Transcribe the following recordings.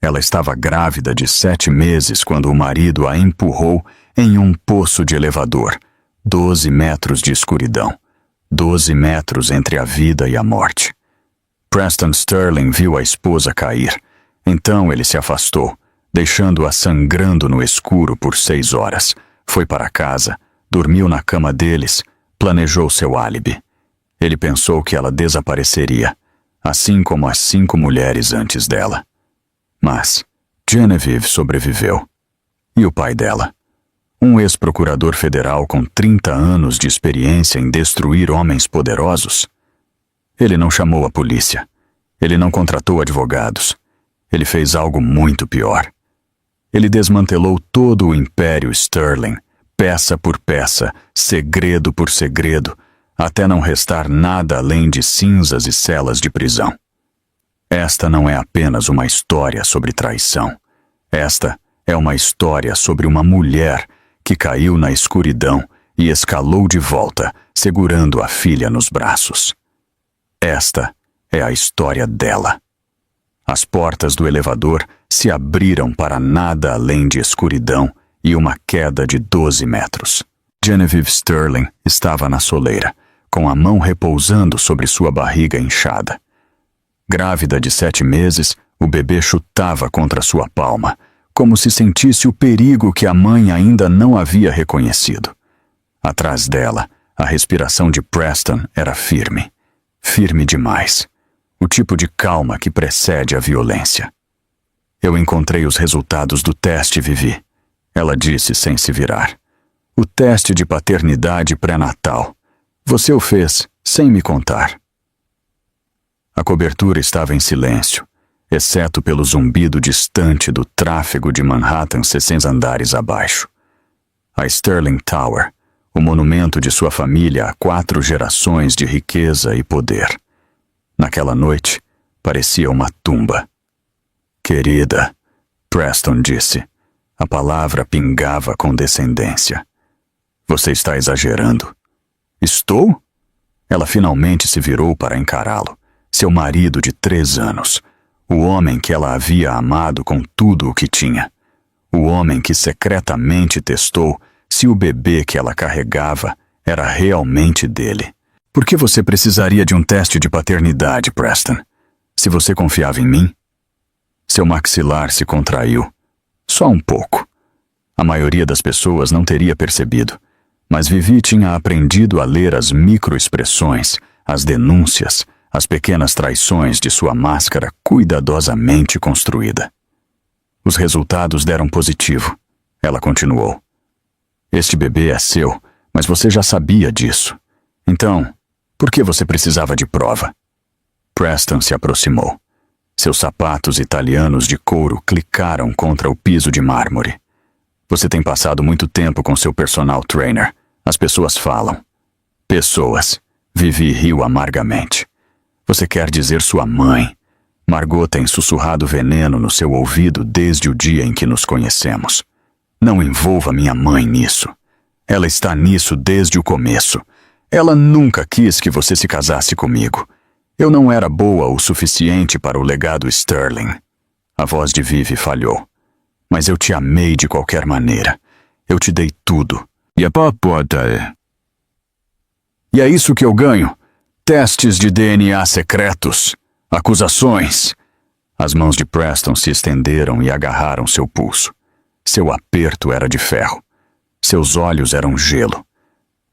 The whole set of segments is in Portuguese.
Ela estava grávida de 7 meses quando o marido a empurrou em um poço de elevador, 12 metros de escuridão, 12 metros entre a vida e a morte. Preston Sterling viu a esposa cair. Então ele se afastou, deixando-a sangrando no escuro por 6 horas. Foi para casa, dormiu na cama deles, planejou seu álibi. Ele pensou que ela desapareceria, assim como as 5 mulheres antes dela. Mas Genevieve sobreviveu. E o pai dela? Um ex-procurador federal com 30 anos de experiência em destruir homens poderosos? Ele não chamou a polícia. Ele não contratou advogados. Ele fez algo muito pior. Ele desmantelou todo o Império Sterling, peça por peça, segredo por segredo, até não restar nada além de cinzas e celas de prisão. Esta não é apenas uma história sobre traição. Esta é uma história sobre uma mulher que caiu na escuridão e escalou de volta, segurando a filha nos braços. Esta é a história dela. As portas do elevador se abriram para nada além de escuridão e uma queda de 12 metros. Genevieve Sterling estava na soleira, com a mão repousando sobre sua barriga inchada. Grávida de 7 meses, o bebê chutava contra sua palma, como se sentisse o perigo que a mãe ainda não havia reconhecido. Atrás dela, a respiração de Preston era firme. Firme demais. O tipo de calma que precede a violência. Eu encontrei os resultados do teste, Vivi. Ela disse sem se virar. O teste de paternidade pré-natal. Você o fez sem me contar. A cobertura estava em silêncio, exceto pelo zumbido distante do tráfego de Manhattan 600 andares abaixo. A Sterling Tower, o monumento de sua família a 4 gerações de riqueza e poder. Naquela noite, parecia uma tumba. Querida, Preston disse. A palavra pingava com descendência. Você está exagerando. Estou? Ela finalmente se virou para encará-lo. Seu marido de 3 anos. O homem que ela havia amado com tudo o que tinha. O homem que secretamente testou se o bebê que ela carregava era realmente dele. Por que você precisaria de um teste de paternidade, Preston? Se você confiava em mim? Seu maxilar se contraiu. Só um pouco. A maioria das pessoas não teria percebido, mas Vivi tinha aprendido a ler as microexpressões, as denúncias, as pequenas traições de sua máscara cuidadosamente construída. Os resultados deram positivo. Ela continuou. Este bebê é seu, mas você já sabia disso. Então, por que você precisava de prova? Preston se aproximou. Seus sapatos italianos de couro clicaram contra o piso de mármore. Você tem passado muito tempo com seu personal trainer. As pessoas falam. Pessoas. Vivi riu amargamente. Você quer dizer sua mãe. Margot tem sussurrado veneno no seu ouvido desde o dia em que nos conhecemos. Não envolva minha mãe nisso. Ela está nisso desde o começo. Ela nunca quis que você se casasse comigo. Eu não era boa o suficiente para o legado Sterling. A voz de Vivi falhou. Mas eu te amei de qualquer maneira. Eu te dei tudo. E é isso que eu ganho. Testes de DNA secretos. Acusações. As mãos de Preston se estenderam e agarraram seu pulso. Seu aperto era de ferro. Seus olhos eram gelo.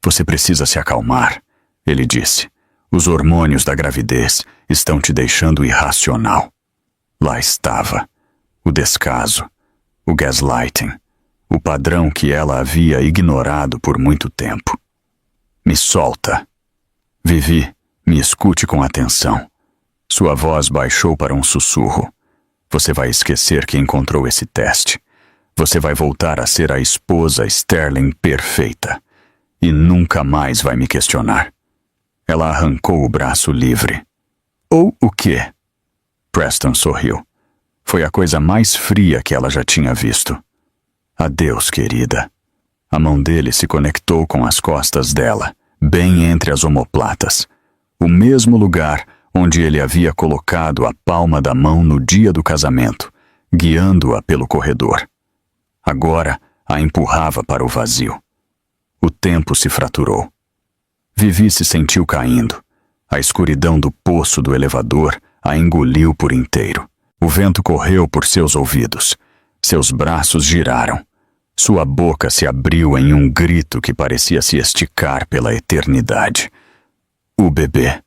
Você precisa se acalmar, ele disse. Os hormônios da gravidez estão te deixando irracional. Lá estava. O descaso. O gaslighting. O padrão que ela havia ignorado por muito tempo. Me solta. Vivi, me escute com atenção. Sua voz baixou para um sussurro. Você vai esquecer que encontrou esse teste. Você vai voltar a ser a esposa Sterling perfeita. E nunca mais vai me questionar. Ela arrancou o braço livre. Ou o quê? Preston sorriu. Foi a coisa mais fria que ela já tinha visto. Adeus, querida. A mão dele se conectou com as costas dela, bem entre as omoplatas. O mesmo lugar onde ele havia colocado a palma da mão no dia do casamento, guiando-a pelo corredor. Agora a empurrava para o vazio. O tempo se fraturou. Vivi se sentiu caindo. A escuridão do poço do elevador a engoliu por inteiro. O vento correu por seus ouvidos. Seus braços giraram. Sua boca se abriu em um grito que parecia se esticar pela eternidade. O bebê.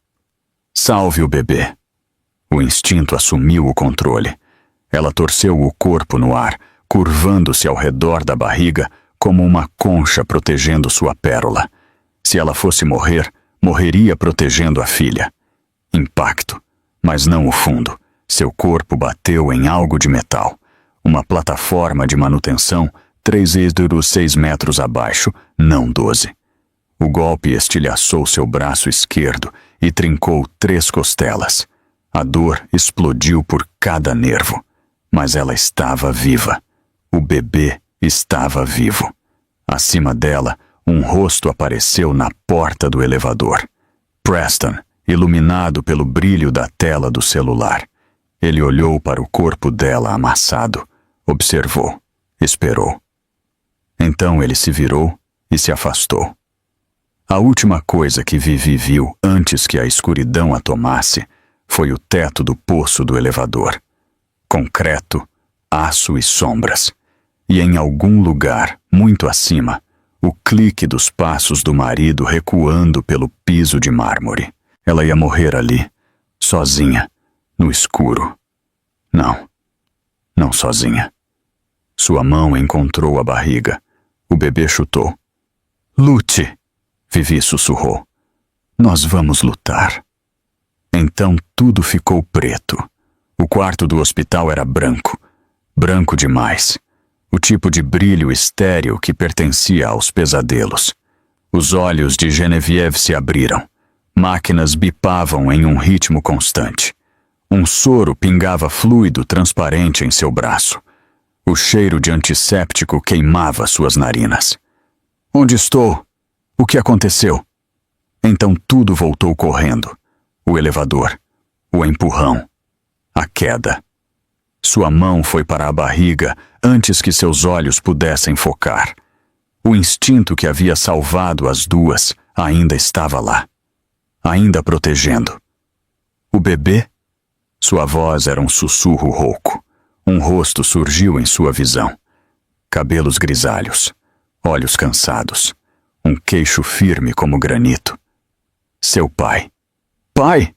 Salve o bebê. O instinto assumiu o controle. Ela torceu o corpo no ar, curvando-se ao redor da barriga como uma concha protegendo sua pérola. Se ela fosse morrer, morreria protegendo a filha. Impacto, mas não o fundo. Seu corpo bateu em algo de metal. Uma plataforma de manutenção 3,6 metros abaixo, não 12. O golpe estilhaçou seu braço esquerdo e trincou 3 costelas. A dor explodiu por cada nervo. Mas ela estava viva. O bebê estava vivo. Acima dela, um rosto apareceu na porta do elevador. Preston, iluminado pelo brilho da tela do celular. Ele olhou para o corpo dela amassado, observou, esperou. Então ele se virou e se afastou. A última coisa que Vivi viu antes que a escuridão a tomasse foi o teto do poço do elevador. Concreto, aço e sombras. E em algum lugar, muito acima, o clique dos passos do marido recuando pelo piso de mármore. Ela ia morrer ali, sozinha, no escuro. Não sozinha. Sua mão encontrou a barriga. O bebê chutou. Lute, Vivi sussurrou. Nós vamos lutar. Então tudo ficou preto. O quarto do hospital era branco. Branco demais. O tipo de brilho estéril que pertencia aos pesadelos. Os olhos de Genevieve se abriram. Máquinas bipavam em um ritmo constante. Um soro pingava fluido transparente em seu braço. O cheiro de antisséptico queimava suas narinas. Onde estou? O que aconteceu? Então tudo voltou correndo. O elevador. O empurrão. A queda. Sua mão foi para a barriga antes que seus olhos pudessem focar. O instinto que havia salvado as duas ainda estava lá. Ainda protegendo. O bebê? Sua voz era um sussurro rouco. Um rosto surgiu em sua visão. Cabelos grisalhos. Olhos cansados. Um queixo firme como granito. Seu pai. Pai!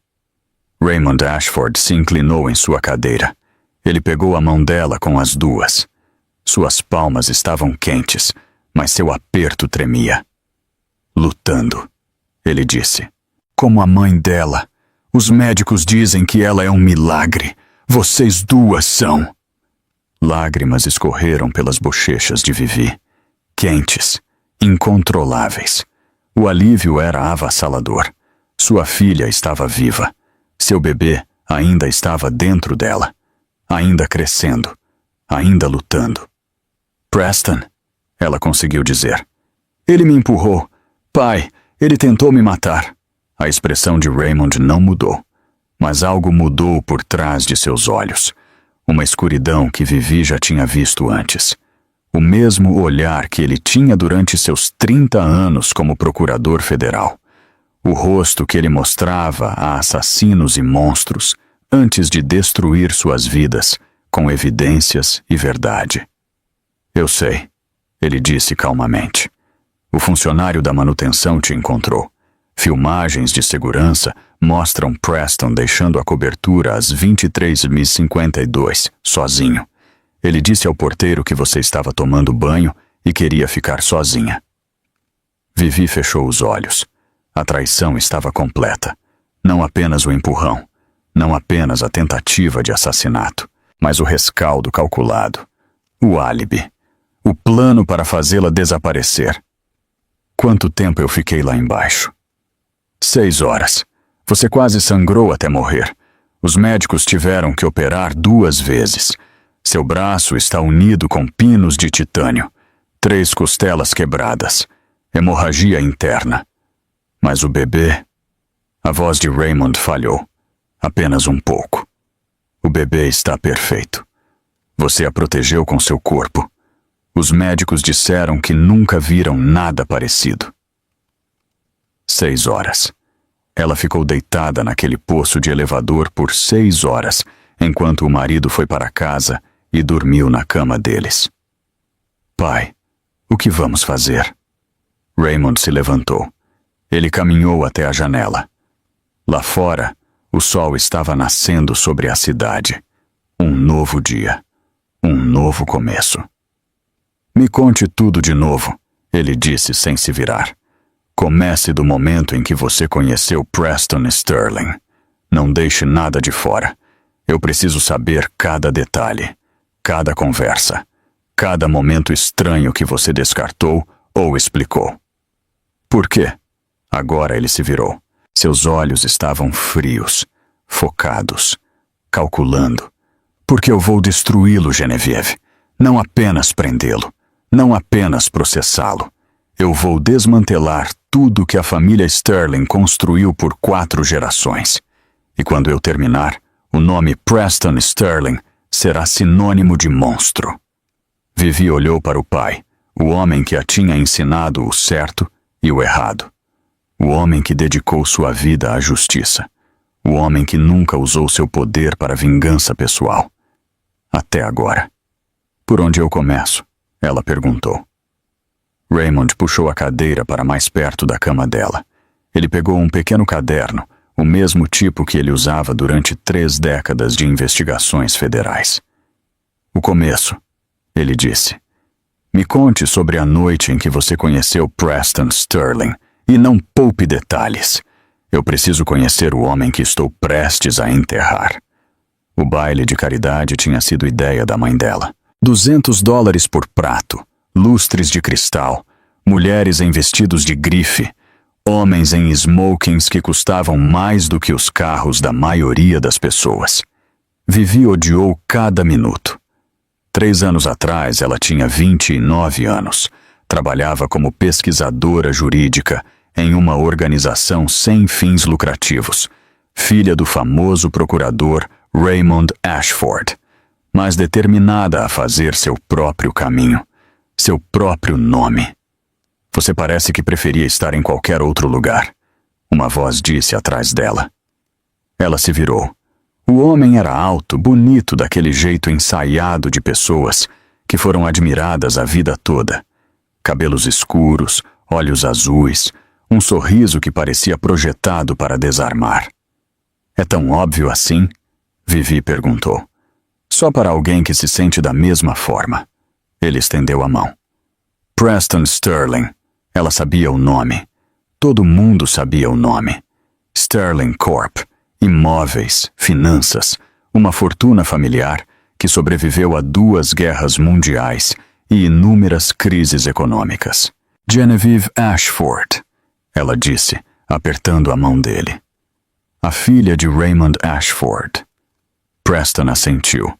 Raymond Ashford se inclinou em sua cadeira. Ele pegou a mão dela com as duas. Suas palmas estavam quentes, mas seu aperto tremia. Lutando, ele disse. Como a mãe dela. Os médicos dizem que ela é um milagre. Vocês duas são. Lágrimas escorreram pelas bochechas de Vivi. Quentes, incontroláveis. O alívio era avassalador. Sua filha estava viva. Seu bebê ainda estava dentro dela. Ainda crescendo. Ainda lutando. Preston, ela conseguiu dizer. Ele me empurrou. Pai, ele tentou me matar. A expressão de Raymond não mudou. Mas algo mudou por trás de seus olhos. Uma escuridão que Vivi já tinha visto antes. O mesmo olhar que ele tinha durante seus 30 anos como procurador federal. O rosto que ele mostrava a assassinos e monstros antes de destruir suas vidas com evidências e verdade. Eu sei, ele disse calmamente. O funcionário da manutenção te encontrou. Filmagens de segurança mostram Preston deixando a cobertura às 23h52, sozinho. Ele disse ao porteiro que você estava tomando banho e queria ficar sozinha. Vivi fechou os olhos. A traição estava completa. Não apenas o empurrão, não apenas a tentativa de assassinato, mas o rescaldo calculado, o álibi, o plano para fazê-la desaparecer. Quanto tempo eu fiquei lá embaixo? 6 horas. Você quase sangrou até morrer. Os médicos tiveram que operar 2 vezes. Seu braço está unido com pinos de titânio. 3 costelas quebradas. Hemorragia interna. Mas o bebê... A voz de Raymond falhou. Apenas um pouco. O bebê está perfeito. Você a protegeu com seu corpo. Os médicos disseram que nunca viram nada parecido. 6 horas. Ela ficou deitada naquele poço de elevador por 6 horas, enquanto o marido foi para casa e dormiu na cama deles. Pai, o que vamos fazer? Raymond se levantou. Ele caminhou até a janela. Lá fora, o sol estava nascendo sobre a cidade. Um novo dia. Um novo começo. Me conte tudo de novo, ele disse sem se virar. Comece do momento em que você conheceu Preston Sterling. Não deixe nada de fora. Eu preciso saber cada detalhe, cada conversa, cada momento estranho que você descartou ou explicou. Por quê? Agora ele se virou. Seus olhos estavam frios, focados, calculando. Porque eu vou destruí-lo, Genevieve. Não apenas prendê-lo, não apenas processá-lo. Eu vou desmantelar tudo que a família Sterling construiu por 4 gerações. E quando eu terminar, o nome Preston Sterling será sinônimo de monstro. Vivi olhou para o pai, o homem que a tinha ensinado o certo e o errado. O homem que dedicou sua vida à justiça. O homem que nunca usou seu poder para vingança pessoal. Até agora. Por onde eu começo? Ela perguntou. Raymond puxou a cadeira para mais perto da cama dela. Ele pegou um pequeno caderno, o mesmo tipo que ele usava durante 3 décadas de investigações federais. O começo, ele disse. Me conte sobre a noite em que você conheceu Preston Sterling e não poupe detalhes. Eu preciso conhecer o homem que estou prestes a enterrar. O baile de caridade tinha sido ideia da mãe dela. $200 por prato, lustres de cristal, mulheres em vestidos de grife, homens em smokings que custavam mais do que os carros da maioria das pessoas. Vivi odiou cada minuto. 3 anos atrás, ela tinha 29 anos. Trabalhava como pesquisadora jurídica em uma organização sem fins lucrativos, filha do famoso procurador Raymond Ashford, mas determinada a fazer seu próprio caminho, seu próprio nome. Você parece que preferia estar em qualquer outro lugar, uma voz disse atrás dela. Ela se virou. O homem era alto, bonito daquele jeito ensaiado de pessoas que foram admiradas a vida toda. Cabelos escuros, olhos azuis, um sorriso que parecia projetado para desarmar. É tão óbvio assim? Vivi perguntou. Só para alguém que se sente da mesma forma. Ele estendeu a mão. Preston Sterling. Ela sabia o nome. Todo mundo sabia o nome. Sterling Corp. Imóveis, finanças, uma fortuna familiar que sobreviveu a 2 guerras mundiais e inúmeras crises econômicas. Genevieve Ashford, ela disse, apertando a mão dele. A filha de Raymond Ashford. Preston assentiu.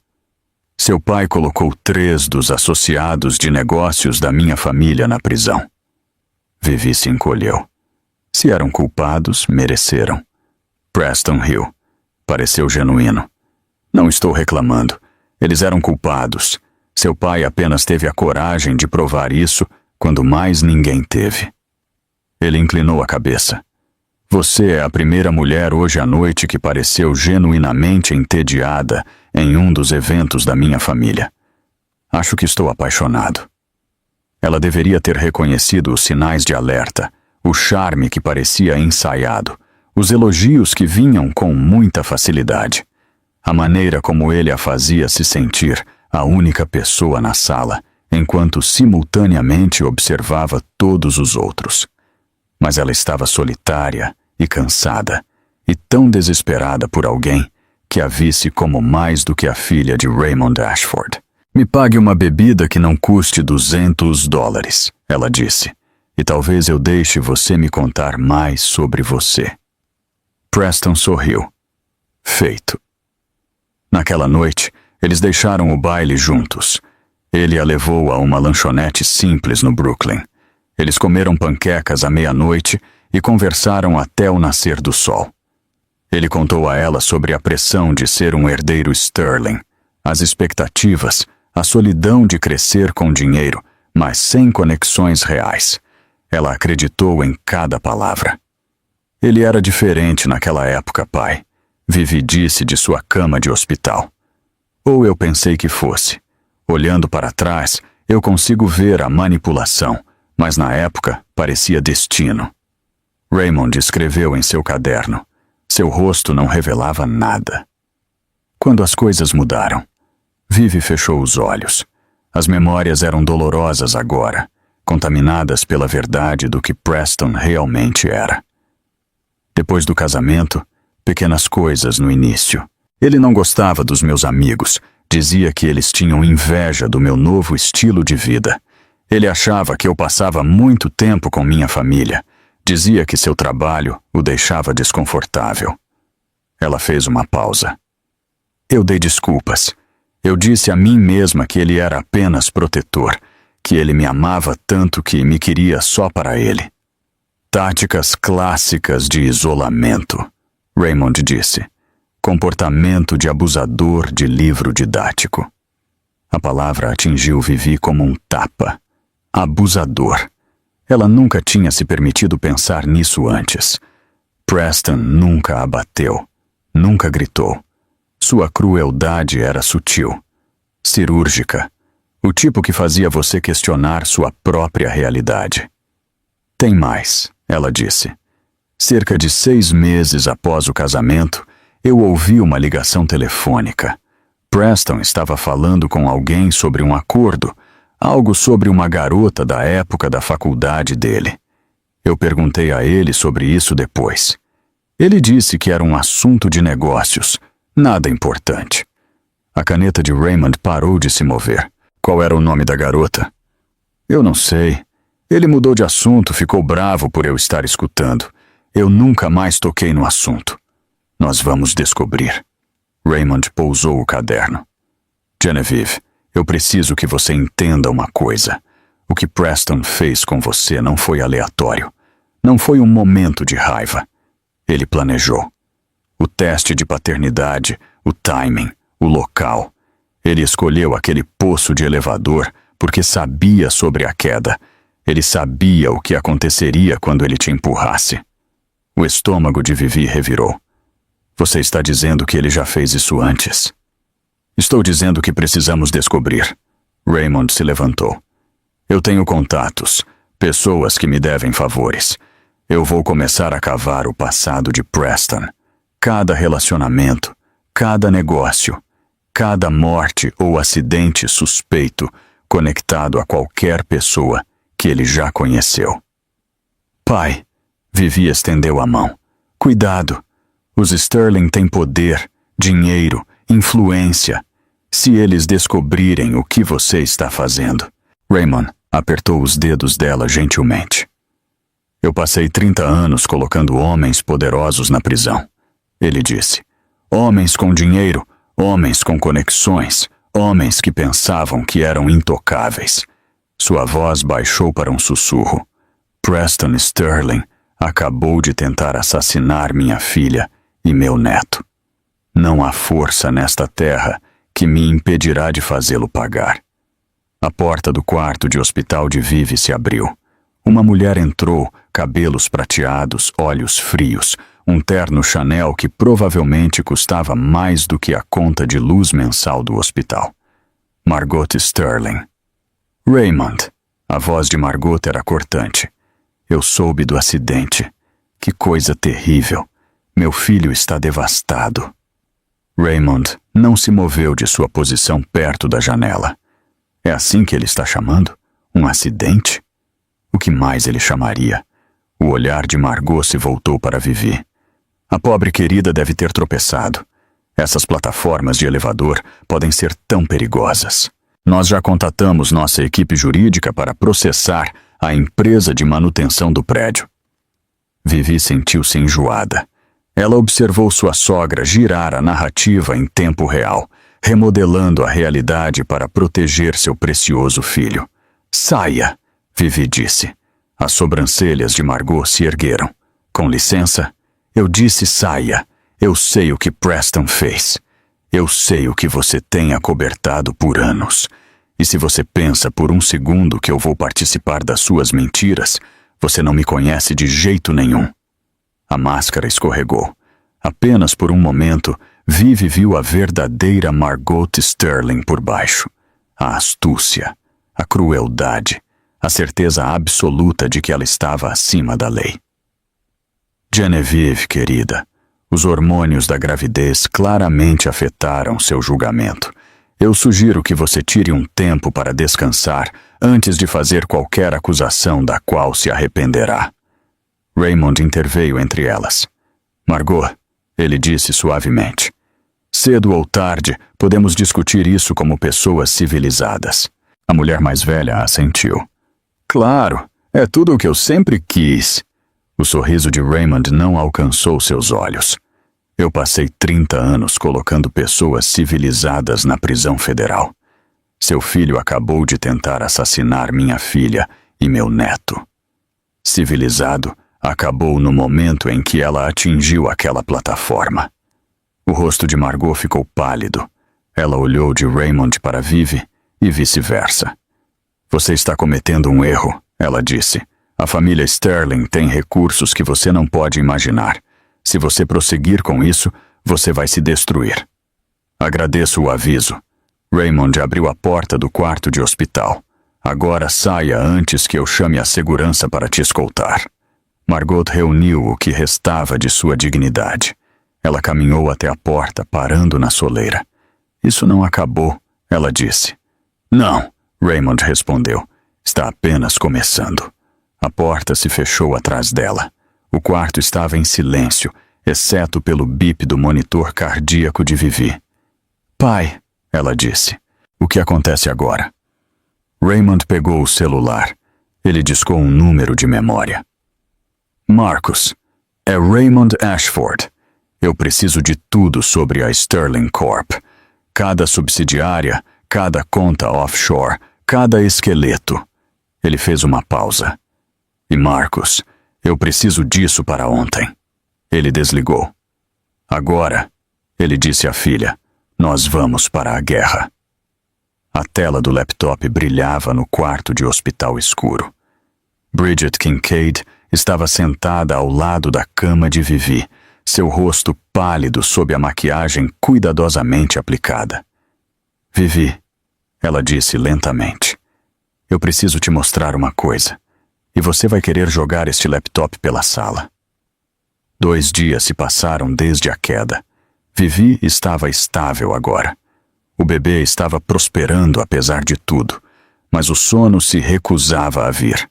Seu pai colocou 3 dos associados de negócios da minha família na prisão. Vivi se encolheu. Se eram culpados, mereceram. Preston riu. Pareceu genuíno. Não estou reclamando. Eles eram culpados. Seu pai apenas teve a coragem de provar isso quando mais ninguém teve. Ele inclinou a cabeça. Você é a primeira mulher hoje à noite que pareceu genuinamente entediada em um dos eventos da minha família. Acho que estou apaixonado. Ela deveria ter reconhecido os sinais de alerta, o charme que parecia ensaiado, os elogios que vinham com muita facilidade, a maneira como ele a fazia se sentir a única pessoa na sala, enquanto simultaneamente observava todos os outros. Mas ela estava solitária e cansada, e tão desesperada por alguém que a visse como mais do que a filha de Raymond Ashford. Me pague uma bebida que não custe $200, ela disse, e talvez eu deixe você me contar mais sobre você. Preston sorriu. Feito. Naquela noite, eles deixaram o baile juntos. Ele a levou a uma lanchonete simples no Brooklyn. Eles comeram panquecas à meia-noite e conversaram até o nascer do sol. Ele contou a ela sobre a pressão de ser um herdeiro Sterling, As expectativas, a solidão de crescer com dinheiro, mas sem conexões reais. Ela acreditou em cada palavra. Ele era diferente naquela época, pai. Vivi disse de sua cama de hospital. Ou eu pensei que fosse. Olhando para trás, eu consigo ver a manipulação, mas na época parecia destino. Raymond escreveu em seu caderno. Seu rosto não revelava nada. Quando as coisas mudaram, Vivi fechou os olhos. As memórias eram dolorosas agora, contaminadas pela verdade do que Preston realmente era. Depois do casamento, pequenas coisas no início. Ele não gostava dos meus amigos, dizia que eles tinham inveja do meu novo estilo de vida. Ele achava que eu passava muito tempo com minha família. Dizia que seu trabalho o deixava desconfortável. Ela fez uma pausa. Eu dei desculpas. Eu disse a mim mesma que ele era apenas protetor, que ele me amava tanto que me queria só para ele. Táticas clássicas de isolamento, Raymond disse. Comportamento de abusador de livro didático. A palavra atingiu Vivi como um tapa. Abusador. Ela nunca tinha se permitido pensar nisso antes. Preston nunca a bateu, nunca gritou. Sua crueldade era sutil, cirúrgica, o tipo que fazia você questionar sua própria realidade. Tem mais, ela disse. Cerca de 6 meses após o casamento, eu ouvi uma ligação telefônica. Preston estava falando com alguém sobre um acordo, algo sobre uma garota da época da faculdade dele. Eu perguntei a ele sobre isso depois. Ele disse que era um assunto de negócios, nada importante. A caneta de Raymond parou de se mover. Qual era o nome da garota? Eu não sei. Ele mudou de assunto, ficou bravo por eu estar escutando. Eu nunca mais toquei no assunto. Nós vamos descobrir. Raymond pousou o caderno. Genevieve, eu preciso que você entenda uma coisa. O que Preston fez com você não foi aleatório. Não foi um momento de raiva. Ele planejou. O teste de paternidade, o timing, o local. Ele escolheu aquele poço de elevador porque sabia sobre a queda. Ele sabia o que aconteceria quando ele te empurrasse. O estômago de Vivi revirou. Você está dizendo que ele já fez isso antes? Estou dizendo que precisamos descobrir. Raymond se levantou. Eu tenho contatos, pessoas que me devem favores. Eu vou começar a cavar o passado de Preston. Cada relacionamento, cada negócio, cada morte ou acidente suspeito conectado a qualquer pessoa que ele já conheceu. Pai, Vivi estendeu a mão. Cuidado. Os Sterling têm poder, dinheiro, influência. Se eles descobrirem o que você está fazendo. Raymond apertou os dedos dela gentilmente. Eu passei 30 anos colocando homens poderosos na prisão. Ele disse. Homens com dinheiro, homens com conexões, homens que pensavam que eram intocáveis. Sua voz baixou para um sussurro. Preston Sterling acabou de tentar assassinar minha filha e meu neto. Não há força nesta terra que me impedirá de fazê-lo pagar. A porta do quarto de hospital de Vivi se abriu. Uma mulher entrou, cabelos prateados, olhos frios, um terno Chanel que provavelmente custava mais do que a conta de luz mensal do hospital. Margot Sterling. Raymond. A voz de Margot era cortante. Eu soube do acidente. Que coisa terrível. Meu filho está devastado. Raymond não se moveu de sua posição perto da janela. É assim que ele está chamando? Um acidente? O que mais ele chamaria? O olhar de Margot se voltou para Vivi. A pobre querida deve ter tropeçado. Essas plataformas de elevador podem ser tão perigosas. Nós já contatamos nossa equipe jurídica para processar a empresa de manutenção do prédio. Vivi sentiu-se enjoada. Ela observou sua sogra girar a narrativa em tempo real, remodelando a realidade para proteger seu precioso filho. Saia, Vivi disse. As sobrancelhas de Margot se ergueram. Com licença, eu disse saia. Eu sei o que Preston fez. Eu sei o que você tem acobertado por anos. E se você pensa por um segundo que eu vou participar das suas mentiras, você não me conhece de jeito nenhum. A máscara escorregou. Apenas por um momento, Vivi viu a verdadeira Margot Sterling por baixo. A astúcia, a crueldade, a certeza absoluta de que ela estava acima da lei. Genevieve, querida, os hormônios da gravidez claramente afetaram seu julgamento. Eu sugiro que você tire um tempo para descansar antes de fazer qualquer acusação da qual se arrependerá. Raymond interveio entre elas. Margot, ele disse suavemente. Cedo ou tarde, podemos discutir isso como pessoas civilizadas. A mulher mais velha assentiu. Claro, é tudo o que eu sempre quis. O sorriso de Raymond não alcançou seus olhos. Eu passei 30 anos colocando pessoas civilizadas na prisão federal. Seu filho acabou de tentar assassinar minha filha e meu neto. Civilizado acabou no momento em que ela atingiu aquela plataforma. O rosto de Margot ficou pálido. Ela olhou de Raymond para Vivi e vice-versa. Você está cometendo um erro, ela disse. A família Sterling tem recursos que você não pode imaginar. Se você prosseguir com isso, você vai se destruir. Agradeço o aviso. Raymond abriu a porta do quarto de hospital. Agora saia antes que eu chame a segurança para te escoltar. Margot reuniu o que restava de sua dignidade. Ela caminhou até a porta, parando na soleira. Isso não acabou, ela disse. Não, Raymond respondeu. Está apenas começando. A porta se fechou atrás dela. O quarto estava em silêncio, exceto pelo bip do monitor cardíaco de Vivi. Pai, ela disse. O que acontece agora? Raymond pegou o celular. Ele discou um número de memória. Marcus, é Raymond Ashford. Eu preciso de tudo sobre a Sterling Corp. Cada subsidiária, cada conta offshore, cada esqueleto. Ele fez uma pausa. E Marcus, eu preciso disso para ontem. Ele desligou. Agora, ele disse à filha, nós vamos para a guerra. A tela do laptop brilhava no quarto de hospital escuro. Bridget Kincaid estava sentada ao lado da cama de Vivi, seu rosto pálido sob a maquiagem cuidadosamente aplicada. Vivi, ela disse lentamente, eu preciso te mostrar uma coisa, e você vai querer jogar este laptop pela sala. 2 dias se passaram desde a queda. Vivi estava estável agora. O bebê estava prosperando apesar de tudo, mas o sono se recusava a vir.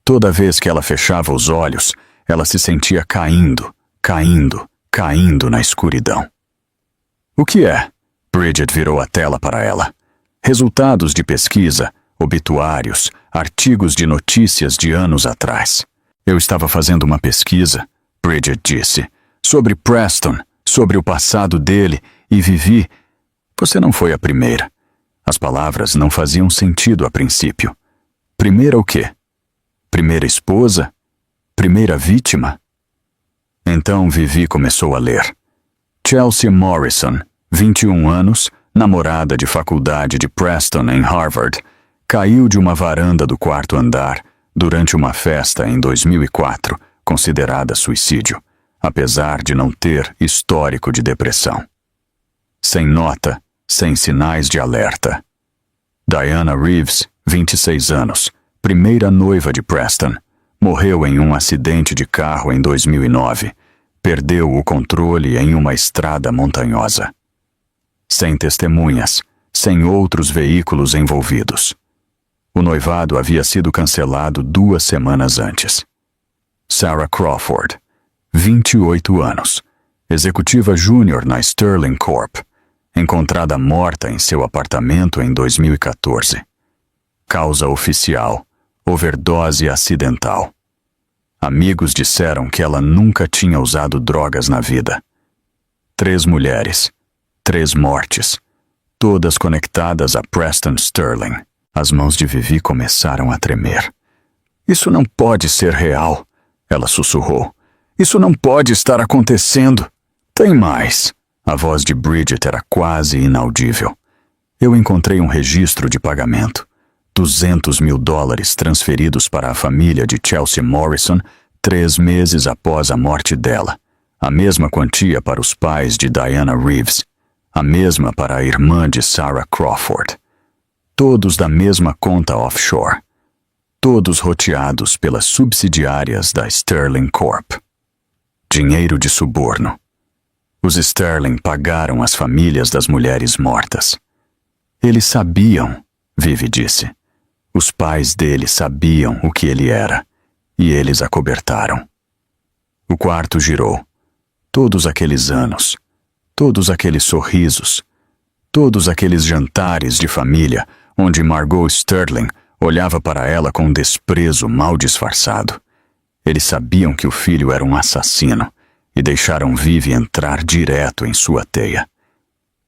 Toda vez que ela fechava os olhos, ela se sentia caindo na escuridão. O que é? Bridget virou a tela para ela. Resultados de pesquisa, obituários, artigos de notícias de anos atrás. Eu estava fazendo uma pesquisa, Bridget disse, sobre Preston, sobre o passado dele, e Vivi. Você não foi a primeira. As palavras não faziam sentido a princípio. Primeira o quê? Primeira esposa? Primeira vítima? Então Vivi começou a ler. Chelsea Morrison, 21 anos, namorada de faculdade de Preston em Harvard, caiu de uma varanda do 4º andar durante uma festa em 2004, considerada suicídio, apesar de não ter histórico de depressão. Sem nota, sem sinais de alerta. Diana Reeves, 26 anos, primeira noiva de Preston, morreu em um acidente de carro em 2009. Perdeu o controle em uma estrada montanhosa. Sem testemunhas, sem outros veículos envolvidos. O noivado havia sido cancelado 2 semanas antes. Sarah Crawford, 28 anos, executiva júnior na Sterling Corp, encontrada morta em seu apartamento em 2014. Causa oficial: overdose acidental. Amigos disseram que ela nunca tinha usado drogas na vida. 3 mulheres, 3 mortes, todas conectadas a Preston Sterling. As mãos de Vivi começaram a tremer. Isso não pode ser real, ela sussurrou. Isso não pode estar acontecendo. Tem mais. A voz de Bridget era quase inaudível. Eu encontrei um registro de pagamento. $200 mil transferidos para a família de Chelsea Morrison 3 meses após a morte dela. A mesma quantia para os pais de Diana Reeves. A mesma para a irmã de Sarah Crawford. Todos da mesma conta offshore. Todos roteados pelas subsidiárias da Sterling Corp. Dinheiro de suborno. Os Sterling pagaram as famílias das mulheres mortas. Eles sabiam, Vivi disse. Os pais dele sabiam o que ele era, e eles acobertaram. O quarto girou. Todos aqueles anos, todos aqueles sorrisos, todos aqueles jantares de família onde Margot Sterling olhava para ela com desprezo mal disfarçado. Eles sabiam que o filho era um assassino e deixaram Vivi entrar direto em sua teia.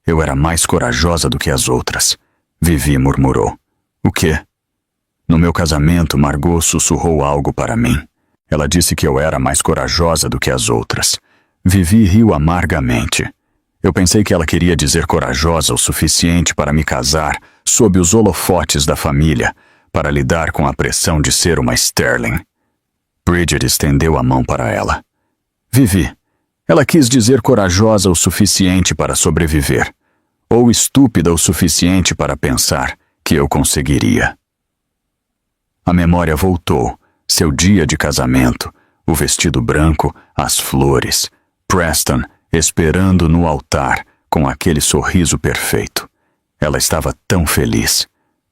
Eu era mais corajosa do que as outras, Vivi murmurou. O quê? No meu casamento, Margot sussurrou algo para mim. Ela disse que eu era mais corajosa do que as outras. Vivi riu amargamente. Eu pensei que ela queria dizer corajosa o suficiente para me casar sob os holofotes da família, para lidar com a pressão de ser uma Sterling. Bridget estendeu a mão para ela. Vivi, ela quis dizer corajosa o suficiente para sobreviver, ou estúpida o suficiente para pensar que eu conseguiria. A memória voltou, seu dia de casamento, o vestido branco, as flores, Preston esperando no altar com aquele sorriso perfeito. Ela estava tão feliz,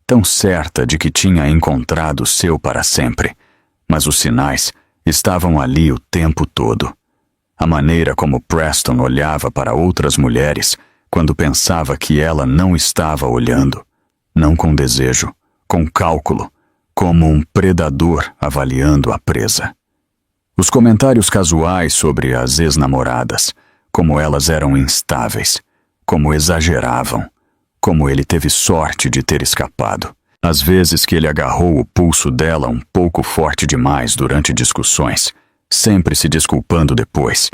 tão certa de que tinha encontrado o seu para sempre, mas os sinais estavam ali o tempo todo. A maneira como Preston olhava para outras mulheres quando pensava que ela não estava olhando, não com desejo, com cálculo, como um predador avaliando a presa. Os comentários casuais sobre as ex-namoradas, como elas eram instáveis, como exageravam, como ele teve sorte de ter escapado. Às vezes que ele agarrou o pulso dela um pouco forte demais durante discussões, sempre se desculpando depois,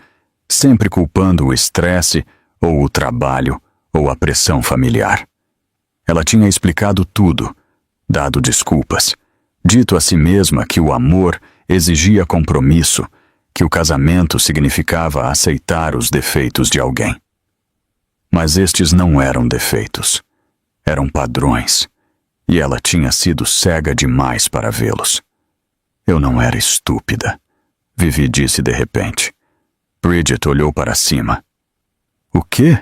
sempre culpando o estresse, ou o trabalho, ou a pressão familiar. Ela tinha explicado tudo, dado desculpas, dito a si mesma que o amor exigia compromisso, que o casamento significava aceitar os defeitos de alguém. Mas estes não eram defeitos, eram padrões, e ela tinha sido cega demais para vê-los. Eu não era estúpida, Vivi disse de repente. Bridget olhou para cima. O quê?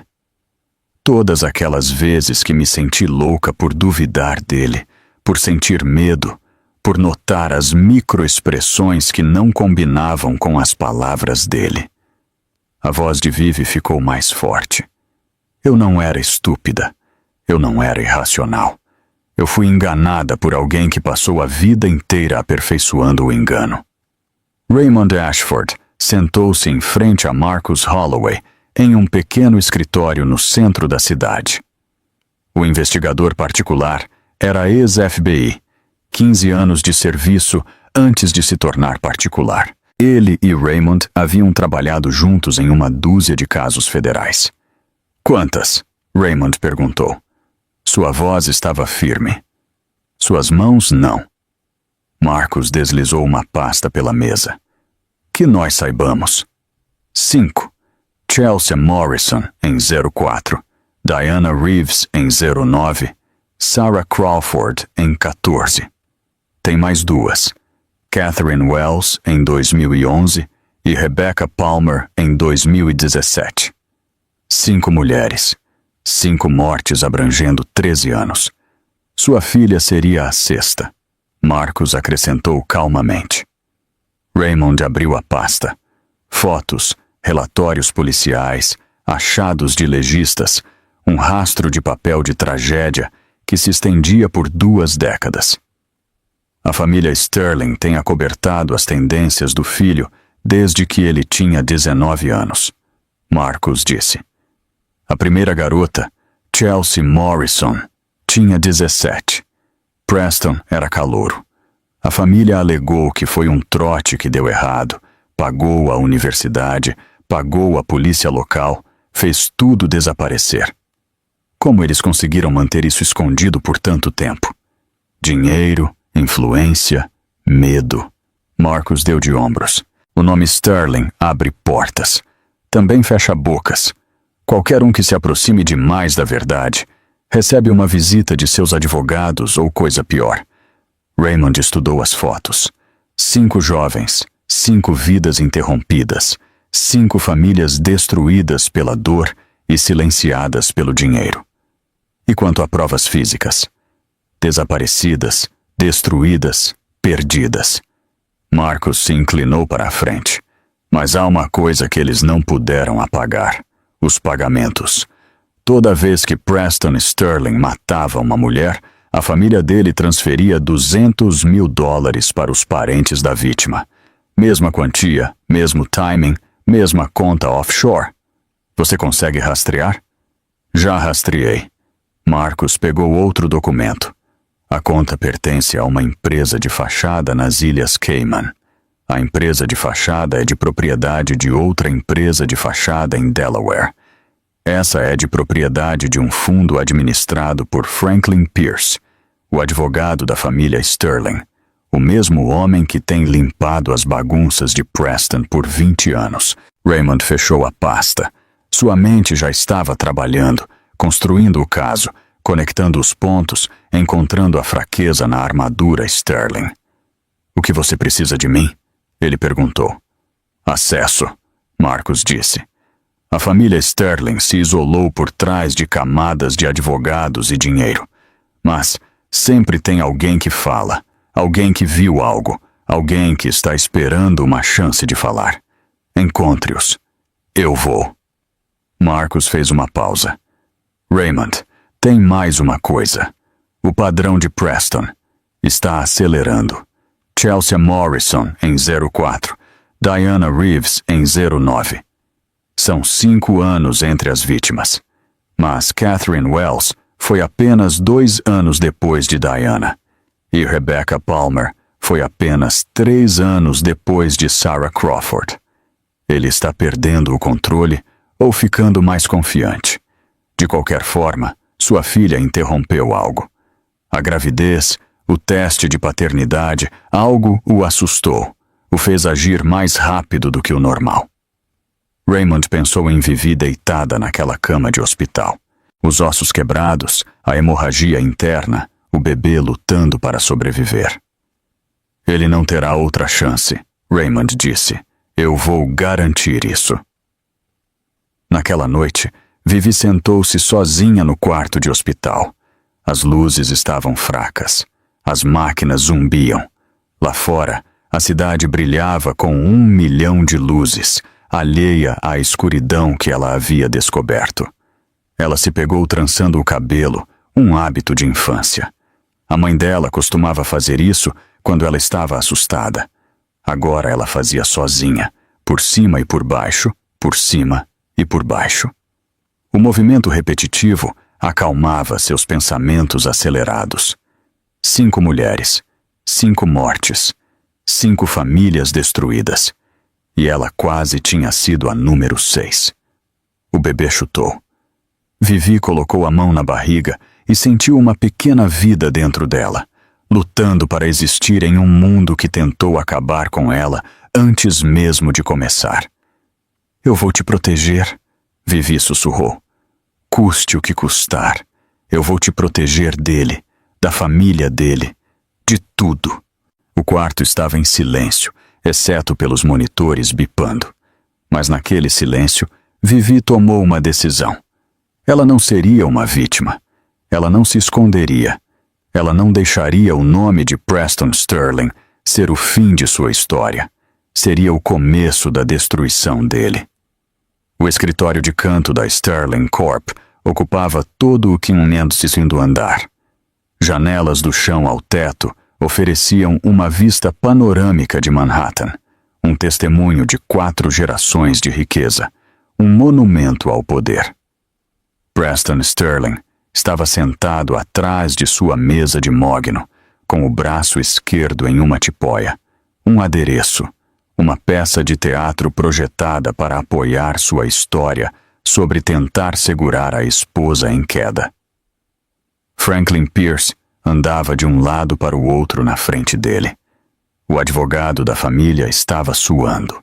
Todas aquelas vezes que me senti louca por duvidar dele, por sentir medo, por notar as microexpressões que não combinavam com as palavras dele. A voz de Vivi ficou mais forte. Eu não era estúpida. Eu não era irracional. Eu fui enganada por alguém que passou a vida inteira aperfeiçoando o engano. Raymond Ashford sentou-se em frente a Marcus Holloway em um pequeno escritório no centro da cidade. O investigador particular era ex-FBI, 15 anos de serviço antes de se tornar particular. Ele e Raymond haviam trabalhado juntos em uma dúzia de casos federais. Quantas? Raymond perguntou. Sua voz estava firme. Suas mãos, não. Marcus deslizou uma pasta pela mesa. Que nós saibamos. 5. Chelsea Morrison, em 04. Diana Reeves, em 09. Sarah Crawford, em 14. Tem mais 2. Catherine Wells, em 2011, e Rebecca Palmer, em 2017. 5 mulheres. 5 mortes abrangendo 13 anos. Sua filha seria a 6ª. Marcus acrescentou calmamente. Raymond abriu a pasta. Fotos, relatórios policiais, achados de legistas, um rastro de papel de tragédia que se estendia por 2 décadas. A família Sterling tem acobertado as tendências do filho desde que ele tinha 19 anos, Marcus disse. A primeira garota, Chelsea Morrison, tinha 17. Preston era calouro. A família alegou que foi um trote que deu errado, pagou a universidade, pagou a polícia local, fez tudo desaparecer. Como eles conseguiram manter isso escondido por tanto tempo? Dinheiro, influência, medo. Marcus deu de ombros. O nome Sterling abre portas. Também fecha bocas. Qualquer um que se aproxime demais da verdade recebe uma visita de seus advogados ou coisa pior. Raymond estudou as fotos. 5 jovens, 5 vidas interrompidas, 5 famílias destruídas pela dor e silenciadas pelo dinheiro. E quanto a provas físicas? Desaparecidas, destruídas, perdidas. Marcus se inclinou para a frente. Mas há uma coisa que eles não puderam apagar: os pagamentos. Toda vez que Preston Sterling matava uma mulher, a família dele transferia $200 mil para os parentes da vítima. Mesma quantia, mesmo timing, mesma conta offshore. Você consegue rastrear? Já rastreei. Marcus pegou outro documento. A conta pertence a uma empresa de fachada nas Ilhas Cayman. A empresa de fachada é de propriedade de outra empresa de fachada em Delaware. Essa é de propriedade de um fundo administrado por Franklin Pierce, o advogado da família Sterling, o mesmo homem que tem limpado as bagunças de Preston por 20 anos. Raymond fechou a pasta. Sua mente já estava trabalhando, construindo o caso, conectando os pontos, encontrando a fraqueza na armadura Sterling. O que você precisa de mim? Ele perguntou. Acesso, Marcus disse. A família Sterling se isolou por trás de camadas de advogados e dinheiro. Mas sempre tem alguém que fala, alguém que viu algo, alguém que está esperando uma chance de falar. Encontre-os. Eu vou. Marcus fez uma pausa. Raymond, tem mais uma coisa. O padrão de Preston está acelerando. Chelsea Morrison em 04, Diana Reeves em 09. São 5 anos entre as vítimas. Mas Catherine Wells foi apenas 2 anos depois de Diana. E Rebecca Palmer foi apenas 3 anos depois de Sarah Crawford. Ele está perdendo o controle ou ficando mais confiante. De qualquer forma, sua filha interrompeu algo. A gravidez, o teste de paternidade, algo o assustou, o fez agir mais rápido do que o normal. Raymond pensou em Vivi deitada naquela cama de hospital. Os ossos quebrados, a hemorragia interna, o bebê lutando para sobreviver. Ele não terá outra chance, Raymond disse. Eu vou garantir isso. Naquela noite, Vivi sentou-se sozinha no quarto de hospital. As luzes estavam fracas. As máquinas zumbiam. Lá fora, a cidade brilhava com 1 milhão de luzes, alheia à escuridão que ela havia descoberto. Ela se pegou trançando o cabelo, um hábito de infância. A mãe dela costumava fazer isso quando ela estava assustada. Agora ela fazia sozinha, por cima e por baixo, por cima e por baixo. O movimento repetitivo acalmava seus pensamentos acelerados. 5 mulheres, 5 mortes, 5 famílias destruídas. E ela quase tinha sido a número 6. O bebê chutou. Vivi colocou a mão na barriga e sentiu uma pequena vida dentro dela, lutando para existir em um mundo que tentou acabar com ela antes mesmo de começar. Eu vou te proteger, Vivi sussurrou. Custe o que custar, eu vou te proteger dele, da família dele, de tudo. O quarto estava em silêncio, exceto pelos monitores bipando. Mas naquele silêncio, Vivi tomou uma decisão. Ela não seria uma vítima. Ela não se esconderia. Ela não deixaria o nome de Preston Sterling ser o fim de sua história. Seria o começo da destruição dele. O escritório de canto da Sterling Corp ocupava todo o 500º andar. Janelas do chão ao teto ofereciam uma vista panorâmica de Manhattan, um testemunho de 4 gerações de riqueza, um monumento ao poder. Preston Sterling estava sentado atrás de sua mesa de mogno, com o braço esquerdo em uma tipóia, um adereço, uma peça de teatro projetada para apoiar sua história sobre tentar segurar a esposa em queda. Franklin Pierce andava de um lado para o outro na frente dele. O advogado da família estava suando.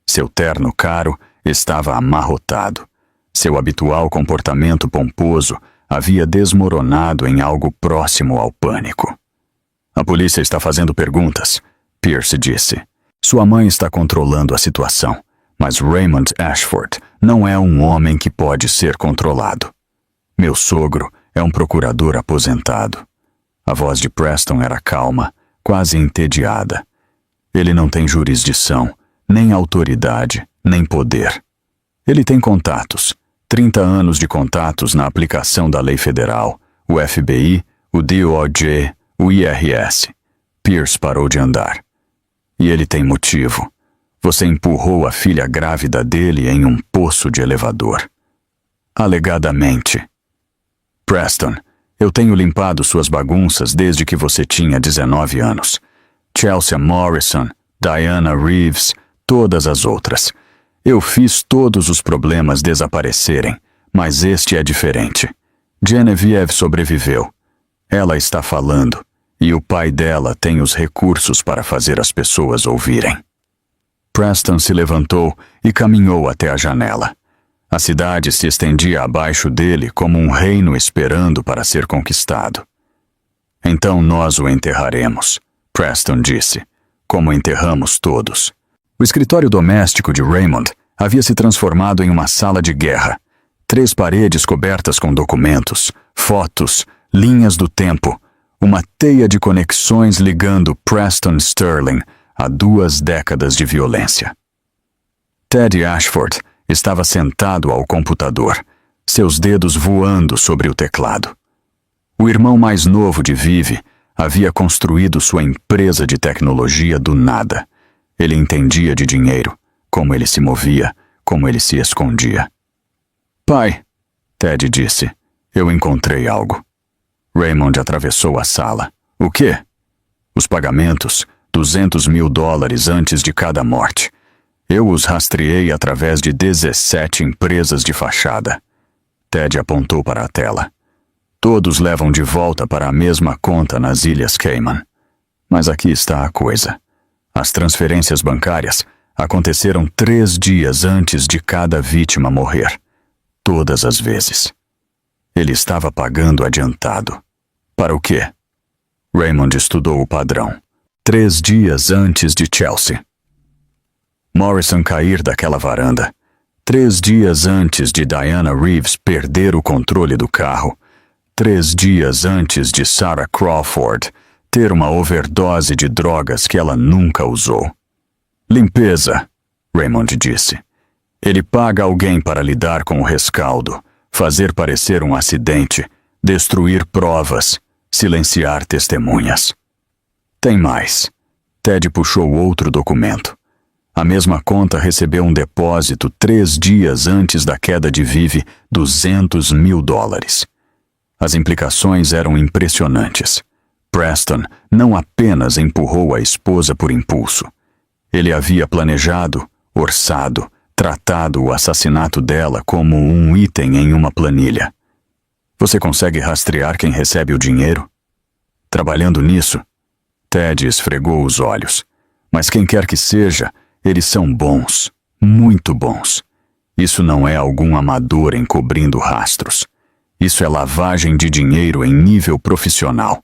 Seu terno caro estava amarrotado. Seu habitual comportamento pomposo havia desmoronado em algo próximo ao pânico. A polícia está fazendo perguntas, Pierce disse. Sua mãe está controlando a situação, mas Raymond Ashford não é um homem que pode ser controlado. Meu sogro é um procurador aposentado. A voz de Preston era calma, quase entediada. Ele não tem jurisdição, nem autoridade, nem poder. Ele tem contatos, 30 anos de contatos na aplicação da lei federal, o FBI, o DOJ, o IRS. Pierce parou de andar. E ele tem motivo. Você empurrou a filha grávida dele em um poço de elevador. Alegadamente. Preston, eu tenho limpado suas bagunças desde que você tinha 19 anos. Chelsea Morrison, Diana Reeves, todas as outras. Eu fiz todos os problemas desaparecerem, mas este é diferente. Genevieve sobreviveu. Ela está falando, e o pai dela tem os recursos para fazer as pessoas ouvirem. Preston se levantou e caminhou até a janela. A cidade se estendia abaixo dele como um reino esperando para ser conquistado. Então nós o enterraremos, Preston disse, como enterramos todos. O escritório doméstico de Raymond havia se transformado em uma sala de guerra. 3 paredes cobertas com documentos, fotos, linhas do tempo, uma teia de conexões ligando Preston Sterling a 2 décadas de violência. Ted Ashford estava sentado ao computador, seus dedos voando sobre o teclado. O irmão mais novo de Vivi havia construído sua empresa de tecnologia do nada. Ele entendia de dinheiro, como ele se movia, como ele se escondia. Pai, Ted disse, eu encontrei algo. Raymond atravessou a sala. O quê? Os pagamentos, $200 mil antes de cada morte. Eu os rastreei através de 17 empresas de fachada. Ted apontou para a tela. Todos levam de volta para a mesma conta nas Ilhas Cayman. Mas aqui está a coisa. As transferências bancárias aconteceram 3 dias antes de cada vítima morrer. Todas as vezes. Ele estava pagando adiantado. Para o quê? Raymond estudou o padrão. 3 dias antes de Chelsea. Morrison cair daquela varanda. 3 dias antes de Diana Reeves perder o controle do carro. 3 dias antes de Sarah Crawford ter uma overdose de drogas que ela nunca usou. Limpeza, Raymond disse. Ele paga alguém para lidar com o rescaldo, fazer parecer um acidente, destruir provas, silenciar testemunhas. Tem mais. Ted puxou outro documento. A mesma conta recebeu um depósito 3 dias antes da queda de Vivi, $200 mil. As implicações eram impressionantes. Preston não apenas empurrou a esposa por impulso. Ele havia planejado, orçado, tratado o assassinato dela como um item em uma planilha. Você consegue rastrear quem recebe o dinheiro? Trabalhando nisso, Ted esfregou os olhos. Mas quem quer que seja, eles são bons, muito bons. Isso não é algum amador encobrindo rastros. Isso é lavagem de dinheiro em nível profissional.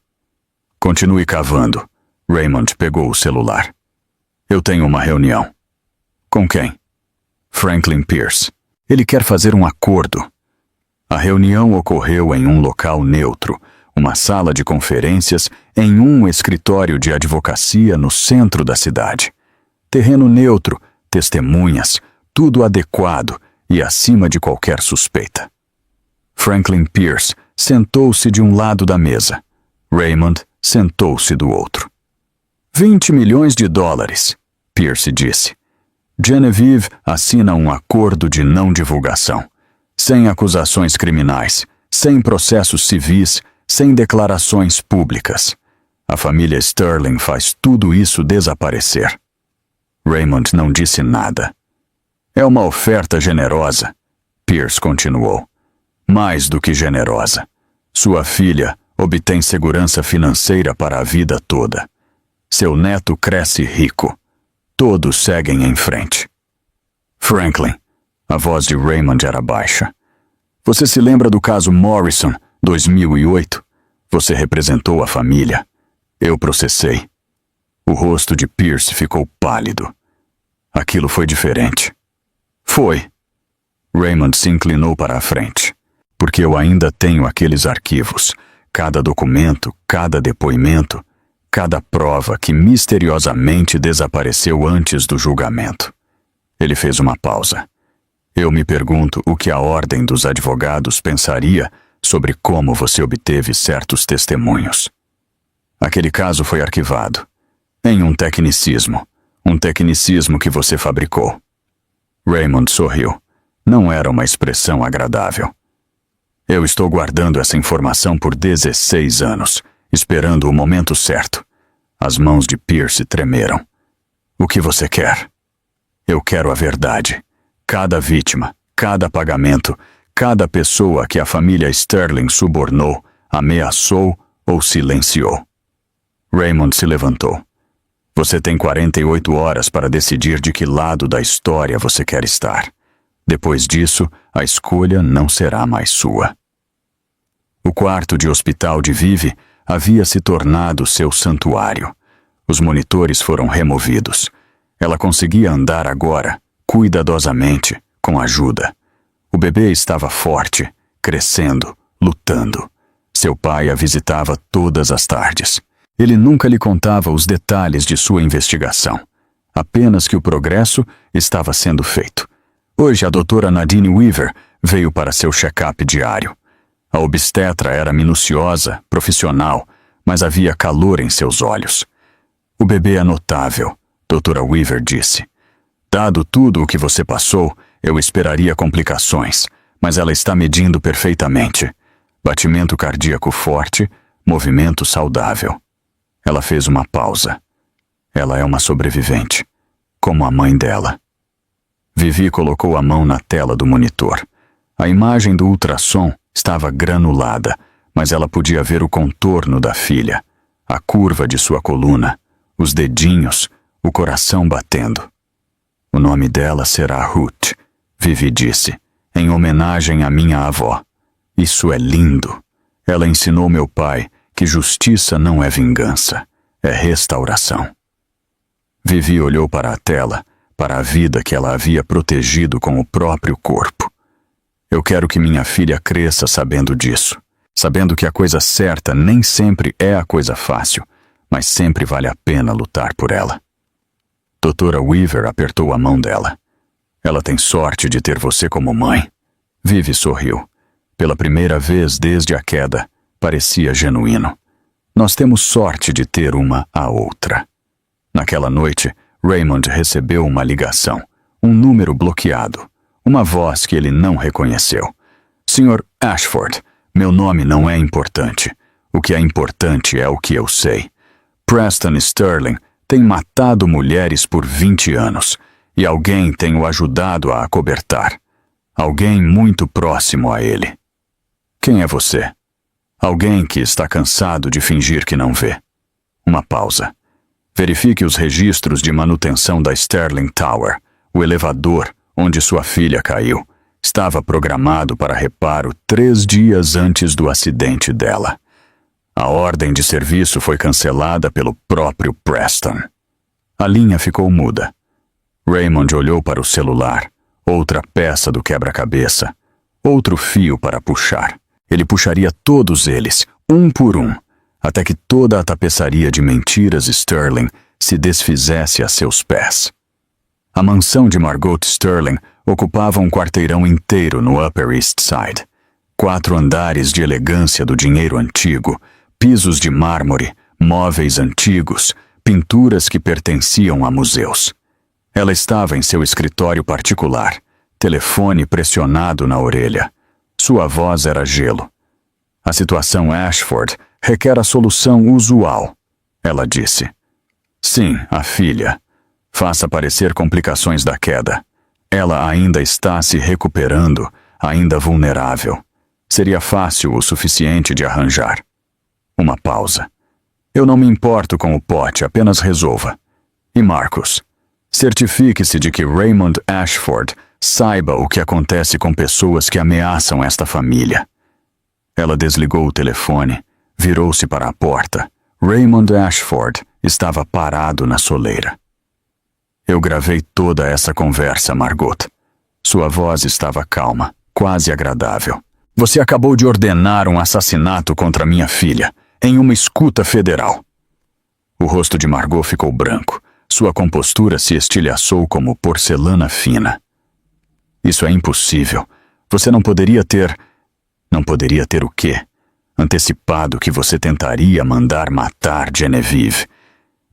Continue cavando. Raymond pegou o celular. Eu tenho uma reunião. Com quem? Franklin Pierce. Ele quer fazer um acordo. A reunião ocorreu em um local neutro, uma sala de conferências em um escritório de advocacia no centro da cidade. Terreno neutro, testemunhas, tudo adequado e acima de qualquer suspeita. Franklin Pierce sentou-se de um lado da mesa. Raymond sentou-se do outro. $20 milhões, Pierce disse. Genevieve assina um acordo de não divulgação. Sem acusações criminais, sem processos civis, sem declarações públicas. A família Sterling faz tudo isso desaparecer. Raymond não disse nada. É uma oferta generosa, Pierce continuou. Mais do que generosa. Sua filha obtém segurança financeira para a vida toda. Seu neto cresce rico. Todos seguem em frente. Franklin, a voz de Raymond era baixa. Você se lembra do caso Morrison, 2008? Você representou a família. Eu processei. O rosto de Pierce ficou pálido. Aquilo foi diferente. Foi. Raymond se inclinou para a frente. Porque eu ainda tenho aqueles arquivos. Cada documento, cada depoimento, cada prova que misteriosamente desapareceu antes do julgamento. Ele fez uma pausa. Eu me pergunto o que a ordem dos advogados pensaria sobre como você obteve certos testemunhos. Aquele caso foi arquivado. Em um tecnicismo que você fabricou. Raymond sorriu. Não era uma expressão agradável. Eu estou guardando essa informação por 16 anos, esperando o momento certo. As mãos de Pierce tremeram. O que você quer? Eu quero a verdade. Cada vítima, cada pagamento, cada pessoa que a família Sterling subornou, ameaçou ou silenciou. Raymond se levantou. Você tem 48 horas para decidir de que lado da história você quer estar. Depois disso, a escolha não será mais sua. O quarto de hospital de Vivi havia se tornado seu santuário. Os monitores foram removidos. Ela conseguia andar agora, cuidadosamente, com ajuda. O bebê estava forte, crescendo, lutando. Seu pai a visitava todas as tardes. Ele nunca lhe contava os detalhes de sua investigação. Apenas que o progresso estava sendo feito. Hoje a doutora Nadine Weaver veio para seu check-up diário. A obstetra era minuciosa, profissional, mas havia calor em seus olhos. O bebê é notável, doutora Weaver disse. Dado tudo o que você passou, eu esperaria complicações, mas ela está medindo perfeitamente. Batimento cardíaco forte, movimento saudável. Ela fez uma pausa. Ela é uma sobrevivente, como a mãe dela. Vivi colocou a mão na tela do monitor. A imagem do ultrassom estava granulada, mas ela podia ver o contorno da filha, a curva de sua coluna, os dedinhos, o coração batendo. O nome dela será Ruth, Vivi disse, em homenagem à minha avó. Isso é lindo. Ela ensinou meu pai que justiça não é vingança, é restauração. Vivi olhou para a tela, para a vida que ela havia protegido com o próprio corpo. Eu quero que minha filha cresça sabendo disso, sabendo que a coisa certa nem sempre é a coisa fácil, mas sempre vale a pena lutar por ela. Doutora Weaver apertou a mão dela. Ela tem sorte de ter você como mãe. Vivi sorriu. Pela primeira vez desde a queda, parecia genuíno. Nós temos sorte de ter uma a outra. Naquela noite, Raymond recebeu uma ligação, um número bloqueado, uma voz que ele não reconheceu. Sr. Ashford, meu nome não é importante. O que é importante é o que eu sei. Preston Sterling tem matado mulheres por 20 anos e alguém tem o ajudado a acobertar. Alguém muito próximo a ele. Quem é você? Alguém que está cansado de fingir que não vê. Uma pausa. Verifique os registros de manutenção da Sterling Tower. O elevador onde sua filha caiu estava programado para reparo 3 dias antes do acidente dela. A ordem de serviço foi cancelada pelo próprio Preston. A linha ficou muda. Raymond olhou para o celular. Outra peça do quebra-cabeça. Outro fio para puxar. Ele puxaria todos eles, um por um, até que toda a tapeçaria de mentiras Sterling se desfizesse a seus pés. A mansão de Margot Sterling ocupava um quarteirão inteiro no Upper East Side. 4 andares de elegância do dinheiro antigo, pisos de mármore, móveis antigos, pinturas que pertenciam a museus. Ela estava em seu escritório particular, telefone pressionado na orelha. Sua voz era gelo. A situação Ashford requer a solução usual, ela disse. Sim, a filha. Faça parecer complicações da queda. Ela ainda está se recuperando, ainda vulnerável. Seria fácil o suficiente de arranjar. Uma pausa. Eu não me importo com o pote, apenas resolva. E Marcus, certifique-se de que Raymond Ashford saiba o que acontece com pessoas que ameaçam esta família. Ela desligou o telefone, virou-se para a porta. Raymond Ashford estava parado na soleira. Eu gravei toda essa conversa, Margot. Sua voz estava calma, quase agradável. Você acabou de ordenar um assassinato contra minha filha, em uma escuta federal. O rosto de Margot ficou branco. Sua compostura se estilhaçou como porcelana fina. Isso é impossível. Você não poderia ter... Não poderia ter o quê? Antecipado que você tentaria mandar matar Genevieve.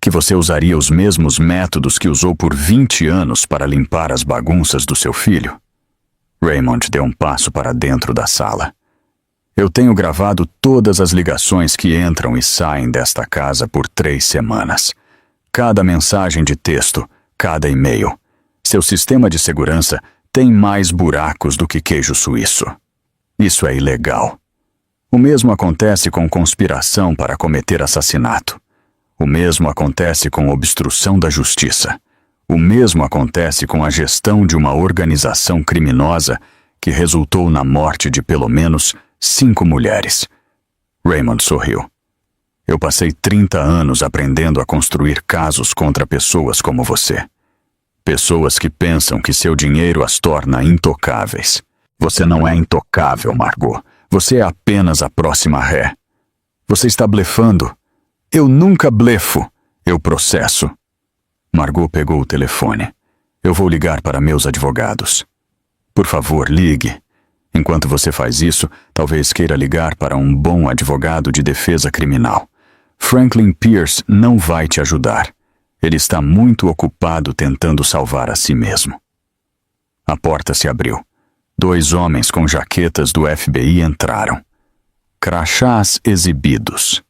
Que você usaria os mesmos métodos que usou por 20 anos para limpar as bagunças do seu filho? Raymond deu um passo para dentro da sala. Eu tenho gravado todas as ligações que entram e saem desta casa por 3 semanas. Cada mensagem de texto, cada e-mail. Seu sistema de segurança tem mais buracos do que queijo suíço. Isso é ilegal. O mesmo acontece com conspiração para cometer assassinato. O mesmo acontece com obstrução da justiça. O mesmo acontece com a gestão de uma organização criminosa que resultou na morte de pelo menos 5 mulheres. Raymond sorriu. Eu passei 30 anos aprendendo a construir casos contra pessoas como você. Pessoas que pensam que seu dinheiro as torna intocáveis. Você não é intocável, Margot. Você é apenas a próxima ré. Você está blefando. Eu nunca blefo. Eu processo. Margot pegou o telefone. Eu vou ligar para meus advogados. Por favor, ligue. Enquanto você faz isso, talvez queira ligar para um bom advogado de defesa criminal. Franklin Pierce não vai te ajudar. Ele está muito ocupado tentando salvar a si mesmo. A porta se abriu. 2 homens com jaquetas do FBI entraram. Crachás exibidos.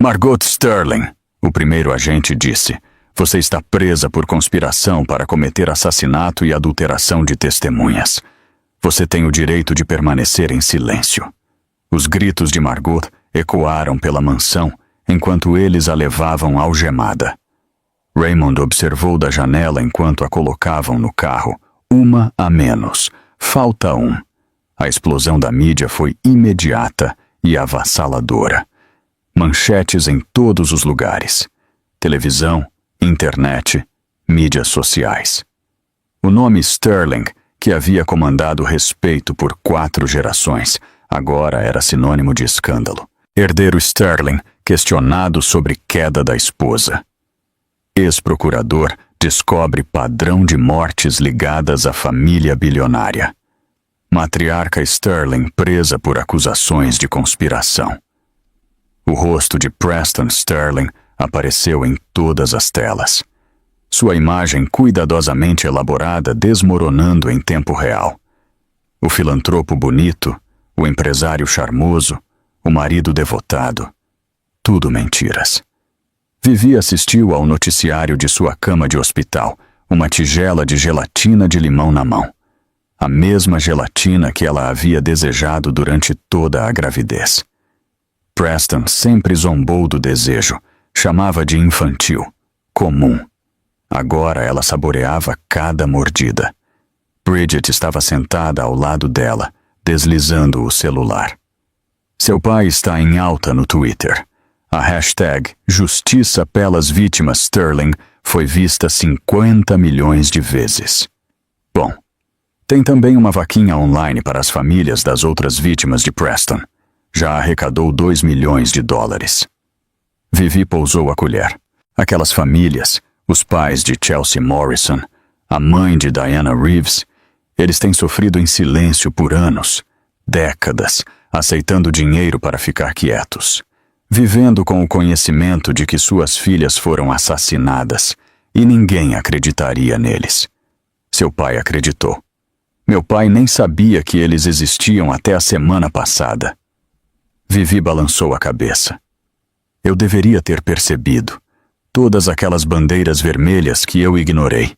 Margot Sterling, o primeiro agente disse. Você está presa por conspiração para cometer assassinato e adulteração de testemunhas. Você tem o direito de permanecer em silêncio. Os gritos de Margot ecoaram pela mansão enquanto eles a levavam algemada. Raymond observou da janela enquanto a colocavam no carro. 1 a menos. Falta 1. A explosão da mídia foi imediata e avassaladora. Manchetes em todos os lugares. Televisão, internet, mídias sociais. O nome Sterling, que havia comandado respeito por 4 gerações, agora era sinônimo de escândalo. Herdeiro Sterling, questionado sobre queda da esposa. Ex-procurador descobre padrão de mortes ligadas à família bilionária. Matriarca Sterling presa por acusações de conspiração. O rosto de Preston Sterling apareceu em todas as telas. Sua imagem cuidadosamente elaborada desmoronando em tempo real. O filantropo bonito, o empresário charmoso, o marido devotado. Tudo mentiras. Vivi assistiu ao noticiário de sua cama de hospital, uma tigela de gelatina de limão na mão. A mesma gelatina que ela havia desejado durante toda a gravidez. Preston sempre zombou do desejo, chamava de infantil, comum. Agora ela saboreava cada mordida. Bridget estava sentada ao lado dela, deslizando o celular. Seu pai está em alta no Twitter. A hashtag Justiça pelas Vítimas Sterling foi vista 50 milhões de vezes. Bom, tem também uma vaquinha online para as famílias das outras vítimas de Preston. Já arrecadou $2 milhões. Vivi pousou a colher. Aquelas famílias, os pais de Chelsea Morrison, a mãe de Diana Reeves, eles têm sofrido em silêncio por anos, décadas, aceitando dinheiro para ficar quietos. Vivendo com o conhecimento de que suas filhas foram assassinadas e ninguém acreditaria neles. Seu pai acreditou. Meu pai nem sabia que eles existiam até a semana passada. Vivi balançou a cabeça. Eu deveria ter percebido. Todas aquelas bandeiras vermelhas que eu ignorei.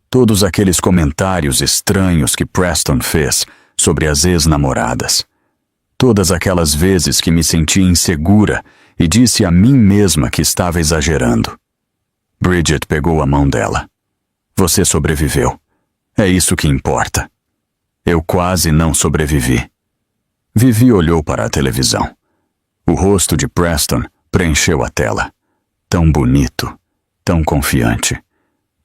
Todos aqueles comentários estranhos que Preston fez sobre as ex-namoradas. Todas aquelas vezes que me senti insegura e disse a mim mesma que estava exagerando. Bridget pegou a mão dela. Você sobreviveu. É isso que importa. Eu quase não sobrevivi. Vivi olhou para a televisão. O rosto de Preston preencheu a tela. Tão bonito, tão confiante,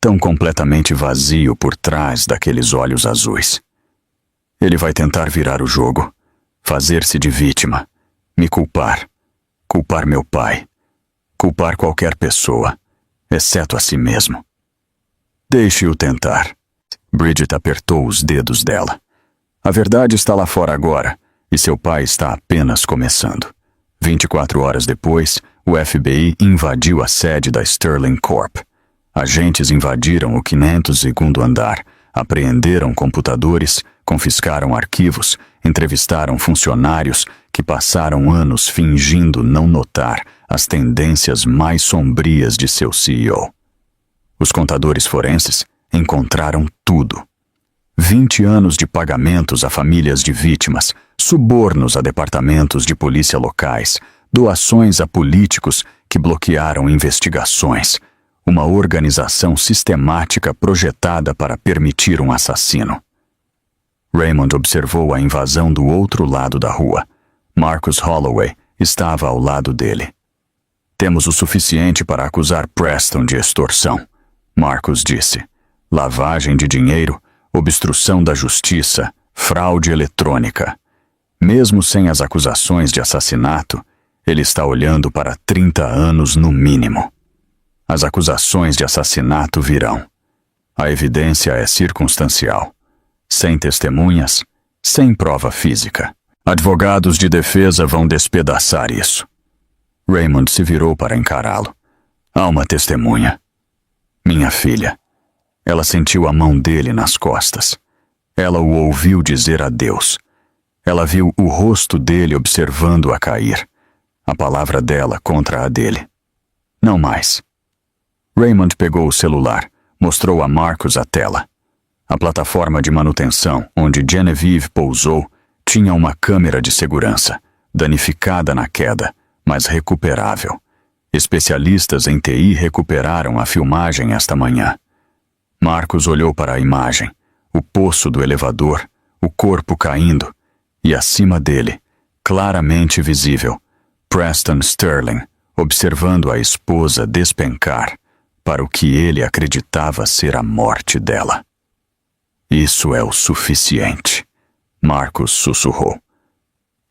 tão completamente vazio por trás daqueles olhos azuis. Ele vai tentar virar o jogo, fazer-se de vítima, me culpar meu pai, culpar qualquer pessoa, exceto a si mesmo. Deixe-o tentar. Bridget apertou os dedos dela. A verdade está lá fora agora, e seu pai está apenas começando. 24 horas depois, o FBI invadiu a sede da Sterling Corp. Agentes invadiram o 502º andar, apreenderam computadores, confiscaram arquivos, entrevistaram funcionários que passaram anos fingindo não notar as tendências mais sombrias de seu CEO. Os contadores forenses encontraram tudo. 20 anos de pagamentos a famílias de vítimas, subornos a departamentos de polícia locais, doações a políticos que bloquearam investigações, uma organização sistemática projetada para permitir um assassino. Raymond observou a invasão do outro lado da rua. Marcus Holloway estava ao lado dele. Temos o suficiente para acusar Preston de extorsão, Marcus disse. Lavagem de dinheiro, obstrução da justiça, fraude eletrônica. Mesmo sem as acusações de assassinato, ele está olhando para 30 anos no mínimo. As acusações de assassinato virão. A evidência é circunstancial. Sem testemunhas, sem prova física. Advogados de defesa vão despedaçar isso. Raymond se virou para encará-lo. Há uma testemunha. Minha filha. Ela sentiu a mão dele nas costas. Ela o ouviu dizer adeus. Ela viu o rosto dele observando-a cair. A palavra dela contra a dele. Não mais. Raymond pegou o celular, mostrou a Marcus a tela. A plataforma de manutenção onde Genevieve pousou tinha uma câmera de segurança, danificada na queda, mas recuperável. Especialistas em TI recuperaram a filmagem esta manhã. Marcus olhou para a imagem, o poço do elevador, o corpo caindo, e acima dele, claramente visível, Preston Sterling, observando a esposa despencar para o que ele acreditava ser a morte dela. Isso é o suficiente, Marcus sussurrou.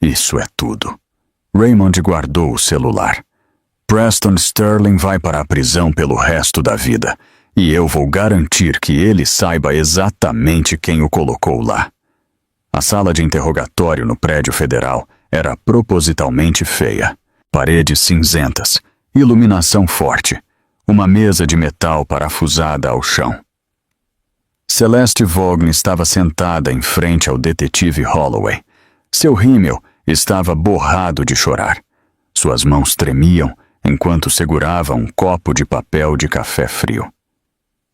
Isso é tudo. Raymond guardou o celular. Preston Sterling vai para a prisão pelo resto da vida, e eu vou garantir que ele saiba exatamente quem o colocou lá. A sala de interrogatório no prédio federal era propositalmente feia. Paredes cinzentas, iluminação forte, uma mesa de metal parafusada ao chão. Celeste Vaughn estava sentada em frente ao detetive Holloway. Seu rímel estava borrado de chorar. Suas mãos tremiam enquanto segurava um copo de papel de café frio.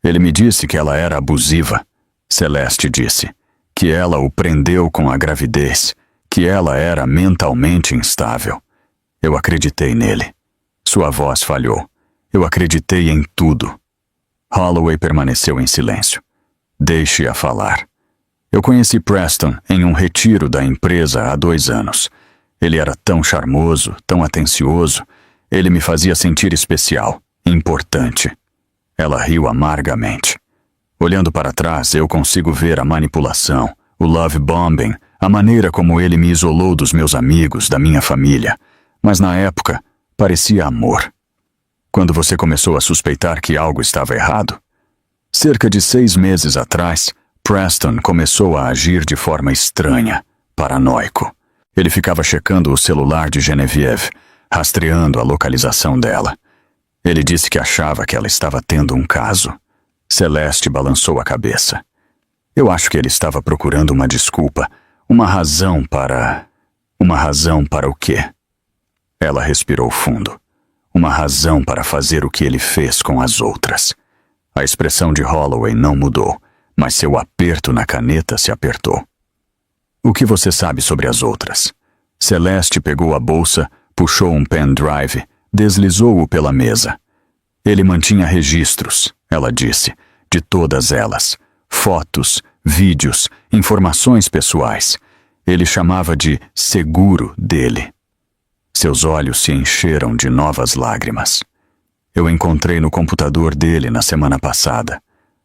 Ele me disse que ela era abusiva, Celeste disse, que ela o prendeu com a gravidez, que ela era mentalmente instável. Eu acreditei nele. Sua voz falhou. Eu acreditei em tudo. Holloway permaneceu em silêncio. Deixe-a falar. Eu conheci Preston em um retiro da empresa há 2 anos. Ele era tão charmoso, tão atencioso. Ele me fazia sentir especial, importante. Ela riu amargamente. Olhando para trás, eu consigo ver a manipulação, o love bombing, a maneira como ele me isolou dos meus amigos, da minha família. Mas na época, parecia amor. Quando você começou a suspeitar que algo estava errado? Cerca de 6 meses atrás, Preston começou a agir de forma estranha, paranoico. Ele ficava checando o celular de Genevieve, rastreando a localização dela. Ele disse que achava que ela estava tendo um caso. Celeste balançou a cabeça. Eu acho que ele estava procurando uma desculpa, uma razão para... Uma razão para o quê? Ela respirou fundo. Uma razão para fazer o que ele fez com as outras. A expressão de Holloway não mudou, mas seu aperto na caneta se apertou. O que você sabe sobre as outras? Celeste pegou a bolsa, puxou um pendrive, deslizou-o pela mesa. Ele mantinha registros, ela disse, de todas elas. Fotos, vídeos, informações pessoais. Ele chamava de seguro dele. Seus olhos se encheram de novas lágrimas. Eu encontrei no computador dele na semana passada.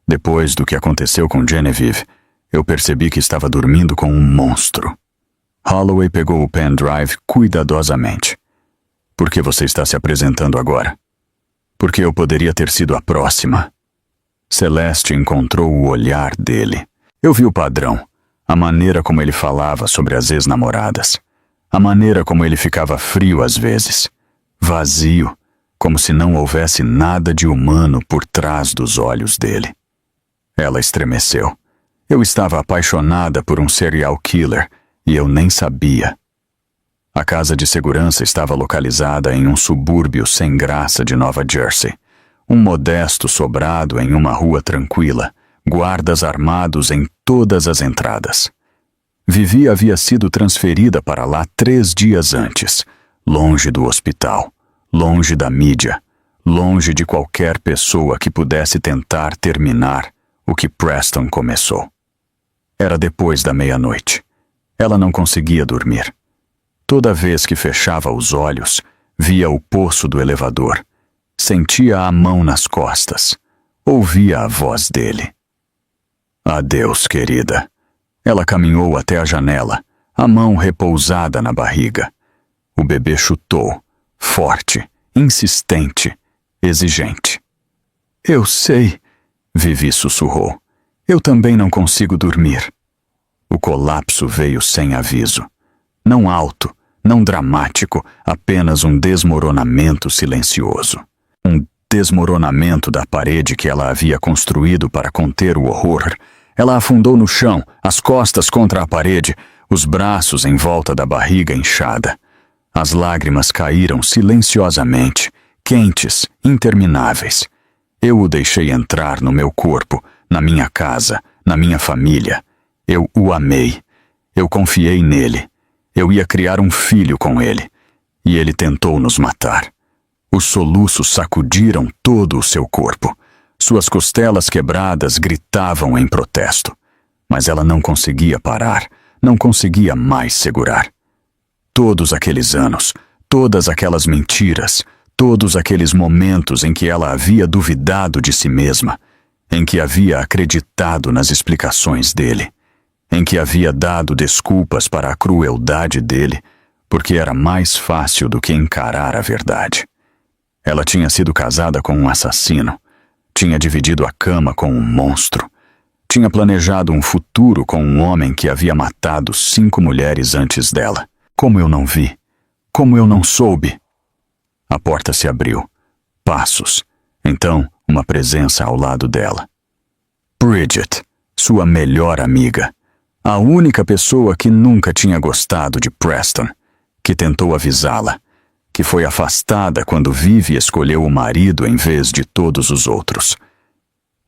Depois do que aconteceu com Genevieve, eu percebi que estava dormindo com um monstro. Holloway pegou o pendrive cuidadosamente. Por que você está se apresentando agora? Porque eu poderia ter sido a próxima. Celeste encontrou o olhar dele. Eu vi o padrão, a maneira como ele falava sobre as ex-namoradas, a maneira como ele ficava frio às vezes, vazio, como se não houvesse nada de humano por trás dos olhos dele. Ela estremeceu. Eu estava apaixonada por um serial killer e eu nem sabia. A casa de segurança estava localizada em um subúrbio sem graça de Nova Jersey. Um modesto sobrado em uma rua tranquila, guardas armados em todas as entradas. Vivi havia sido transferida para lá 3 dias antes, longe do hospital, longe da mídia, longe de qualquer pessoa que pudesse tentar terminar o que Preston começou. Era depois da meia-noite. Ela não conseguia dormir. Toda vez que fechava os olhos, via o poço do elevador, sentia a mão nas costas, ouvia a voz dele. Adeus, querida. Ela caminhou até a janela, a mão repousada na barriga. O bebê chutou, forte, insistente, exigente. Eu sei, Vivi sussurrou. Eu também não consigo dormir. O colapso veio sem aviso. Não alto, não dramático, apenas um desmoronamento silencioso. Um desmoronamento da parede que ela havia construído para conter o horror. Ela afundou no chão, as costas contra a parede, os braços em volta da barriga inchada. As lágrimas caíram silenciosamente, quentes, intermináveis. Eu o deixei entrar no meu corpo, na minha casa, na minha família. Eu o amei. Eu confiei nele. Eu ia criar um filho com ele. E ele tentou nos matar. Os soluços sacudiram todo o seu corpo. Suas costelas quebradas gritavam em protesto. Mas ela não conseguia parar, não conseguia mais segurar. Todos aqueles anos, todas aquelas mentiras, todos aqueles momentos em que ela havia duvidado de si mesma, em que havia acreditado nas explicações dele, em que havia dado desculpas para a crueldade dele, porque era mais fácil do que encarar a verdade. Ela tinha sido casada com um assassino, tinha dividido a cama com um monstro, tinha planejado um futuro com um homem que havia matado 5 mulheres antes dela. Como eu não vi? Como eu não soube? A porta se abriu. Passos. Então, uma presença ao lado dela. Bridget, sua melhor amiga. A única pessoa que nunca tinha gostado de Preston, que tentou avisá-la, que foi afastada quando Vivi escolheu o marido em vez de todos os outros.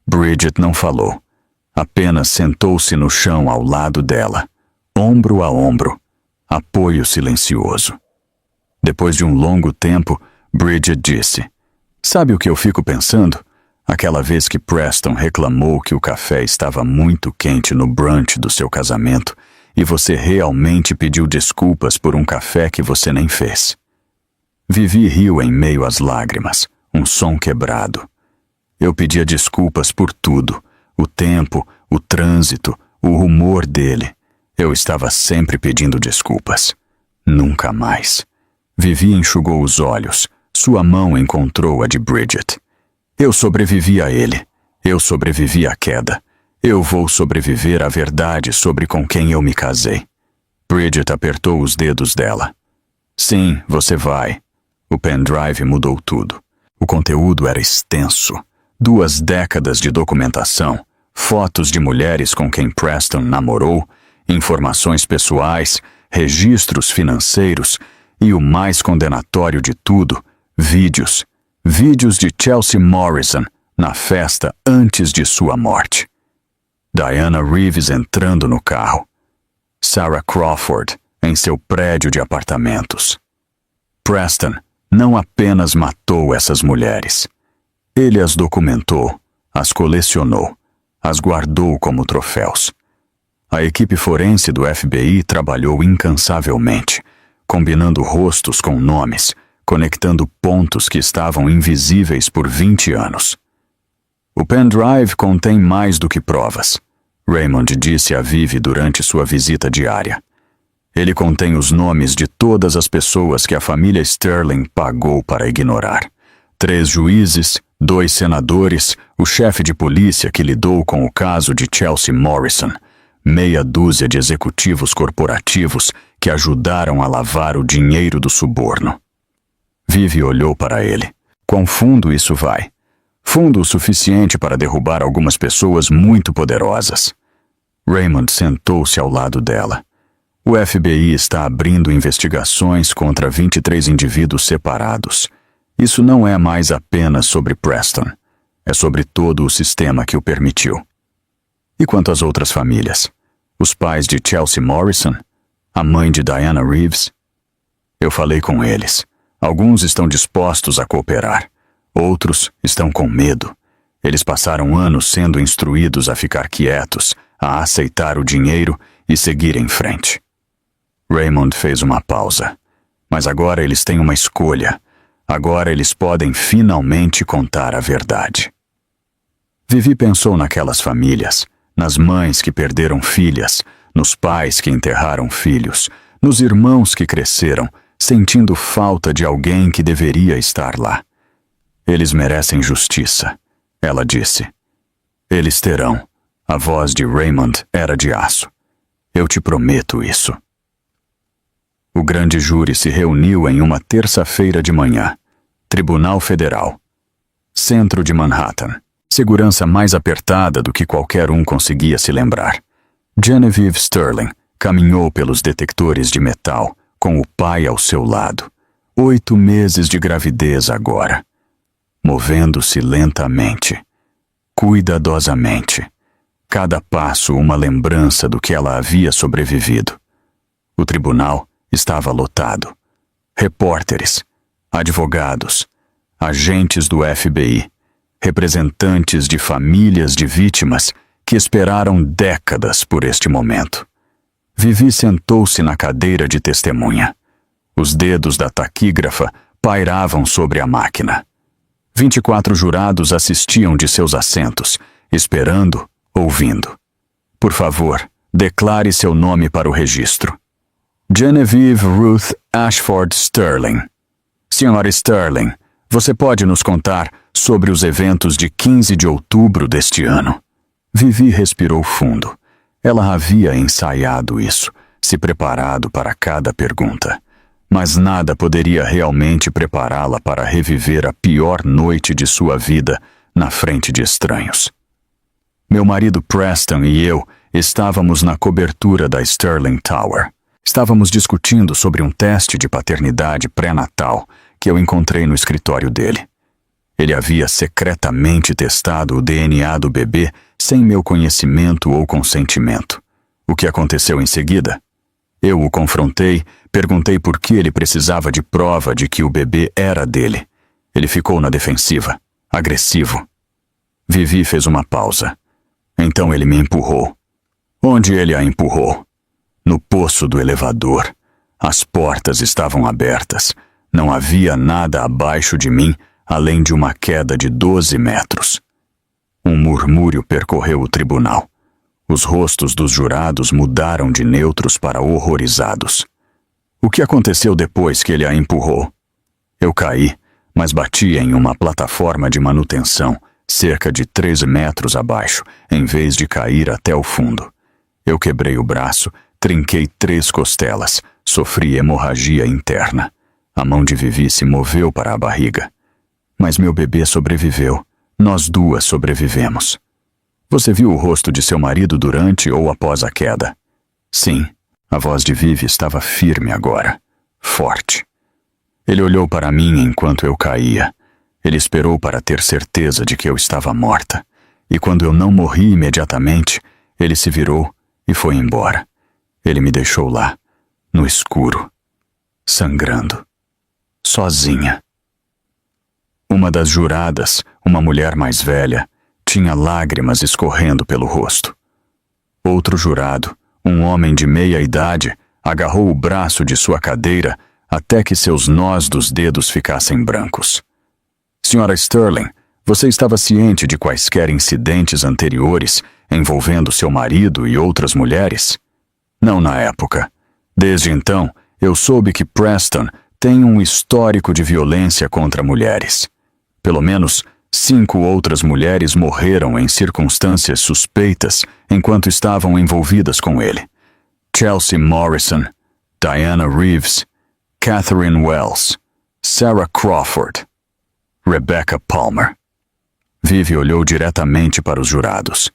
Bridget não falou. Apenas sentou-se no chão ao lado dela, ombro a ombro, apoio silencioso. Depois de um longo tempo, Bridget disse: "Sabe o que eu fico pensando? Aquela vez que Preston reclamou que o café estava muito quente no brunch do seu casamento e você realmente pediu desculpas por um café que você nem fez." Vivi riu em meio às lágrimas, um som quebrado. Eu pedia desculpas por tudo, o tempo, o trânsito, o rumor dele. Eu estava sempre pedindo desculpas. Nunca mais. Vivi enxugou os olhos. Sua mão encontrou a de Bridget. Eu sobrevivi a ele. Eu sobrevivi à queda. Eu vou sobreviver à verdade sobre com quem eu me casei. Bridget apertou os dedos dela. Sim, você vai. O pendrive mudou tudo. O conteúdo era extenso. 2 décadas de documentação, fotos de mulheres com quem Preston namorou, informações pessoais, registros financeiros e o mais condenatório de tudo, vídeos. Vídeos de Chelsea Morrison na festa antes de sua morte. Diana Reeves entrando no carro. Sarah Crawford, em seu prédio de apartamentos. Preston não apenas matou essas mulheres. Ele as documentou, as colecionou, as guardou como troféus. A equipe forense do FBI trabalhou incansavelmente, combinando rostos com nomes, conectando pontos que estavam invisíveis por 20 anos. O pendrive contém mais do que provas, Raymond disse a Vivi durante sua visita diária. Ele contém os nomes de todas as pessoas que a família Sterling pagou para ignorar. 3 juízes, 2 senadores, o chefe de polícia que lidou com o caso de Chelsea Morrison, meia dúzia de executivos corporativos que ajudaram a lavar o dinheiro do suborno. Vivi olhou para ele. Quão fundo isso vai? Fundo o suficiente para derrubar algumas pessoas muito poderosas. Raymond sentou-se ao lado dela. O FBI está abrindo investigações contra 23 indivíduos separados. Isso não é mais apenas sobre Preston. É sobre todo o sistema que o permitiu. E quanto às outras famílias? Os pais de Chelsea Morrison? A mãe de Diana Reeves? Eu falei com eles. Alguns estão dispostos a cooperar. Outros estão com medo. Eles passaram anos sendo instruídos a ficar quietos, a aceitar o dinheiro e seguir em frente. Raymond fez uma pausa. Mas agora eles têm uma escolha. Agora eles podem finalmente contar a verdade. Vivi pensou naquelas famílias, nas mães que perderam filhas, nos pais que enterraram filhos, nos irmãos que cresceram, sentindo falta de alguém que deveria estar lá. Eles merecem justiça, ela disse. Eles terão. A voz de Raymond era de aço. Eu te prometo isso. O grande júri se reuniu em uma terça-feira de manhã. Tribunal Federal. Centro de Manhattan. Segurança mais apertada do que qualquer um conseguia se lembrar. Genevieve Sterling caminhou pelos detectores de metal, com o pai ao seu lado. 8 meses de gravidez agora. Movendo-se lentamente, cuidadosamente. Cada passo uma lembrança do que ela havia sobrevivido. O tribunal estava lotado. Repórteres, advogados, agentes do FBI, representantes de famílias de vítimas que esperaram décadas por este momento. Vivi sentou-se na cadeira de testemunha. Os dedos da taquígrafa pairavam sobre a máquina. 24 jurados assistiam de seus assentos, esperando, ouvindo. Por favor, declare seu nome para o registro. Genevieve Ruth Ashford Sterling. Senhora Sterling, você pode nos contar sobre os eventos de 15 de outubro deste ano? Vivi respirou fundo. Ela havia ensaiado isso, se preparado para cada pergunta. Mas nada poderia realmente prepará-la para reviver a pior noite de sua vida na frente de estranhos. Meu marido Preston e eu estávamos na cobertura da Sterling Tower. Estávamos discutindo sobre um teste de paternidade pré-natal que eu encontrei no escritório dele. Ele havia secretamente testado o DNA do bebê sem meu conhecimento ou consentimento. O que aconteceu em seguida? Eu o confrontei, perguntei por que ele precisava de prova de que o bebê era dele. Ele ficou na defensiva, agressivo. Vivi fez uma pausa. Então ele me empurrou. Onde ele a empurrou? No poço do elevador. As portas estavam abertas. Não havia nada abaixo de mim, além de uma queda de 12 metros. Um murmúrio percorreu o tribunal. Os rostos dos jurados mudaram de neutros para horrorizados. O que aconteceu depois que ele a empurrou? Eu caí, mas bati em uma plataforma de manutenção, cerca de 13 metros abaixo, em vez de cair até o fundo. Eu quebrei o braço, trinquei 3 costelas, sofri hemorragia interna. A mão de Vivi se moveu para a barriga. Mas meu bebê sobreviveu. Nós duas sobrevivemos. Você viu o rosto de seu marido durante ou após a queda? Sim. A voz de Vivi estava firme agora. Forte. Ele olhou para mim enquanto eu caía. Ele esperou para ter certeza de que eu estava morta. E quando eu não morri imediatamente, ele se virou e foi embora. Ele me deixou lá, no escuro, sangrando, sozinha. Uma das juradas, uma mulher mais velha, tinha lágrimas escorrendo pelo rosto. Outro jurado, um homem de meia idade, agarrou o braço de sua cadeira até que seus nós dos dedos ficassem brancos. Senhora Sterling, você estava ciente de quaisquer incidentes anteriores envolvendo seu marido e outras mulheres? Não na época. Desde então, eu soube que Preston tem um histórico de violência contra mulheres. Pelo menos 5 outras mulheres morreram em circunstâncias suspeitas enquanto estavam envolvidas com ele. Chelsea Morrison, Diana Reeves, Catherine Wells, Sarah Crawford, Rebecca Palmer. Vivi olhou diretamente para os jurados.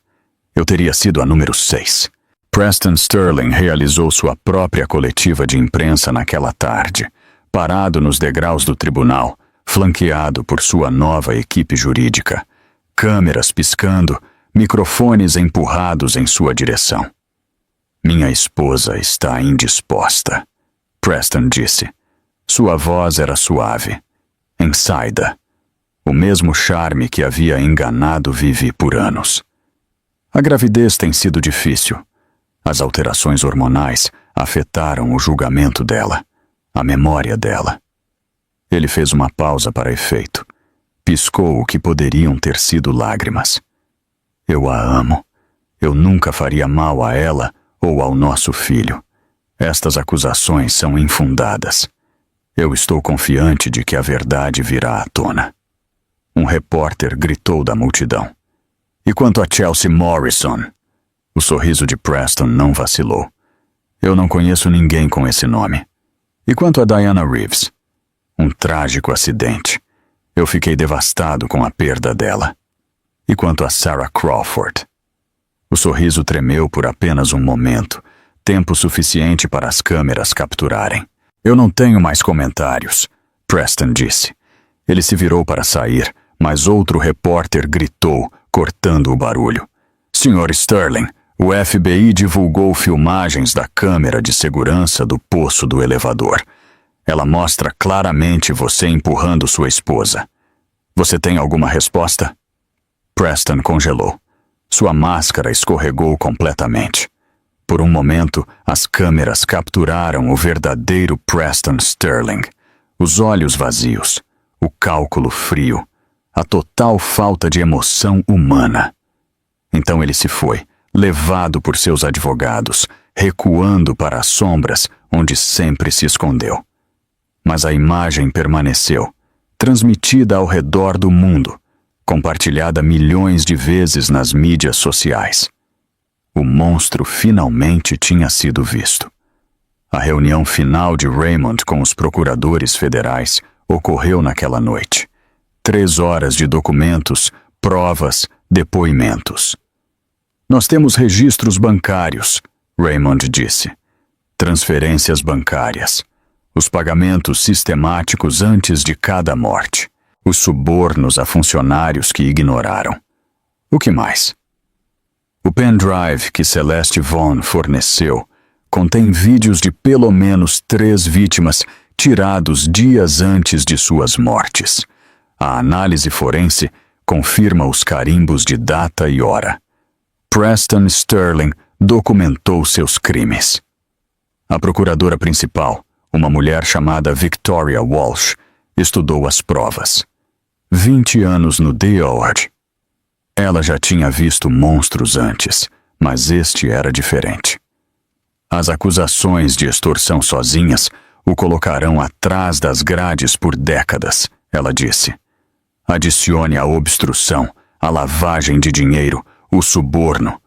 Eu teria sido a número 6. Preston Sterling realizou sua própria coletiva de imprensa naquela tarde, parado nos degraus do tribunal, flanqueado por sua nova equipe jurídica, câmeras piscando, microfones empurrados em sua direção. Minha esposa está indisposta, Preston disse. Sua voz era suave, ensaida, o mesmo charme que havia enganado Vivi por anos. A gravidez tem sido difícil. As alterações hormonais afetaram o julgamento dela, a memória dela. Ele fez uma pausa para efeito. Piscou o que poderiam ter sido lágrimas. Eu a amo. Eu nunca faria mal a ela ou ao nosso filho. Estas acusações são infundadas. Eu estou confiante de que a verdade virá à tona. Um repórter gritou da multidão. E quanto a Chelsea Morrison? O sorriso de Preston não vacilou. Eu não conheço ninguém com esse nome. E quanto a Diana Reeves? Um trágico acidente. Eu fiquei devastado com a perda dela. E quanto a Sarah Crawford? O sorriso tremeu por apenas um momento, tempo suficiente para as câmeras capturarem. Eu não tenho mais comentários, Preston disse. Ele se virou para sair, mas outro repórter gritou, cortando o barulho. Sr. Sterling, o FBI divulgou filmagens da câmera de segurança do poço do elevador. Ela mostra claramente você empurrando sua esposa. Você tem alguma resposta? Preston congelou. Sua máscara escorregou completamente. Por um momento, as câmeras capturaram o verdadeiro Preston Sterling. Os olhos vazios, o cálculo frio, a total falta de emoção humana. Então ele se foi, levado por seus advogados, recuando para as sombras onde sempre se escondeu. Mas a imagem permaneceu, transmitida ao redor do mundo, compartilhada milhões de vezes nas mídias sociais. O monstro finalmente tinha sido visto. A reunião final de Raymond com os procuradores federais ocorreu naquela noite. 3 horas de documentos, provas, depoimentos. Nós temos registros bancários, Raymond disse. Transferências bancárias. Os pagamentos sistemáticos antes de cada morte. Os subornos a funcionários que ignoraram. O que mais? O pendrive que Celeste Vaughn forneceu contém vídeos de pelo menos 3 vítimas tirados dias antes de suas mortes. A análise forense confirma os carimbos de data e hora. Preston Sterling documentou seus crimes. A procuradora principal, uma mulher chamada Victoria Walsh, estudou as provas. 20 anos no DOJ. Ela já tinha visto monstros antes, mas este era diferente. As acusações de extorsão sozinhas o colocarão atrás das grades por décadas, ela disse. Adicione a obstrução, a lavagem de dinheiro, o suborno.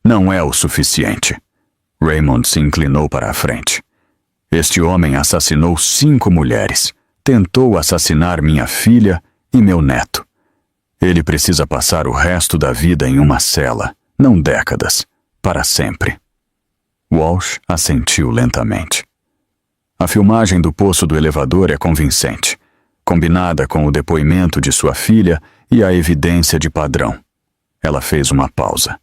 Não é o suficiente. Raymond se inclinou para a frente. Este homem assassinou 5 mulheres. Tentou assassinar minha filha e meu neto. Ele precisa passar o resto da vida em uma cela, não décadas, para sempre. Walsh assentiu lentamente. A filmagem do poço do elevador é convincente, combinada com o depoimento de sua filha e a evidência de padrão. Ela fez uma pausa.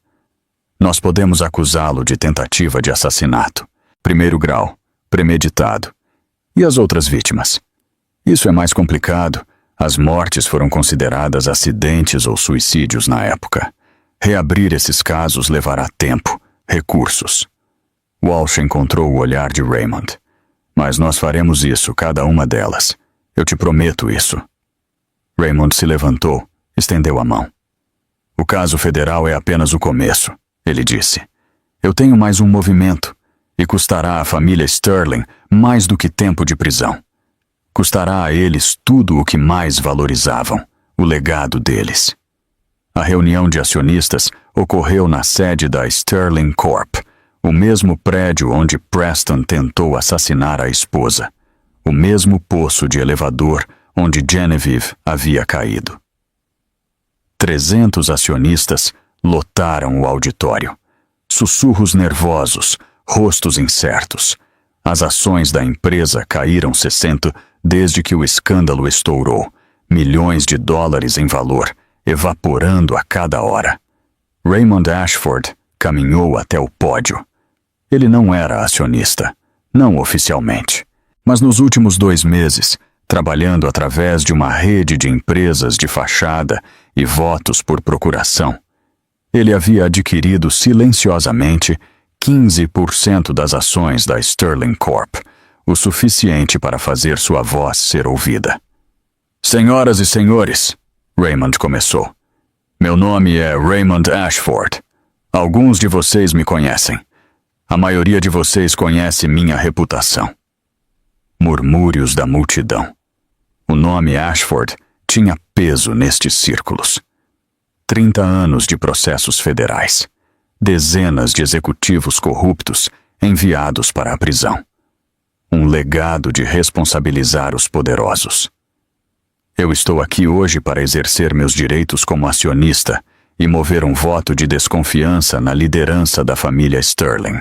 Nós podemos acusá-lo de tentativa de assassinato, Primeiro grau, premeditado. E as outras vítimas? Isso é mais complicado. As mortes foram consideradas acidentes ou suicídios na época. Reabrir esses casos levará tempo, recursos. Walsh encontrou o olhar de Raymond. Mas nós faremos isso, cada uma delas. Eu te prometo isso. Raymond se levantou, estendeu a mão. O caso federal é apenas o começo, ele disse. Eu tenho mais um movimento, e custará à família Sterling mais do que tempo de prisão. Custará a eles tudo o que mais valorizavam, o legado deles. A reunião de acionistas ocorreu na sede da Sterling Corp., o mesmo prédio onde Preston tentou assassinar a esposa, o mesmo poço de elevador onde Genevieve havia caído. 300 acionistas lotaram o auditório. Sussurros nervosos, rostos incertos. As ações da empresa caíram 60 desde que o escândalo estourou, milhões de dólares em valor, evaporando a cada hora. Raymond Ashford caminhou até o pódio. Ele não era acionista, não oficialmente, mas nos últimos 2 meses, trabalhando através de uma rede de empresas de fachada e votos por procuração, ele havia adquirido silenciosamente 15% das ações da Sterling Corp., o suficiente para fazer sua voz ser ouvida. Senhoras e senhores, Raymond começou. Meu nome é Raymond Ashford. Alguns de vocês me conhecem. A maioria de vocês conhece minha reputação. Murmúrios da multidão. O nome Ashford tinha peso nestes círculos. 30 anos de processos federais. Dezenas de executivos corruptos enviados para a prisão. Um legado de responsabilizar os poderosos. Eu estou aqui hoje para exercer meus direitos como acionista e mover um voto de desconfiança na liderança da família Sterling.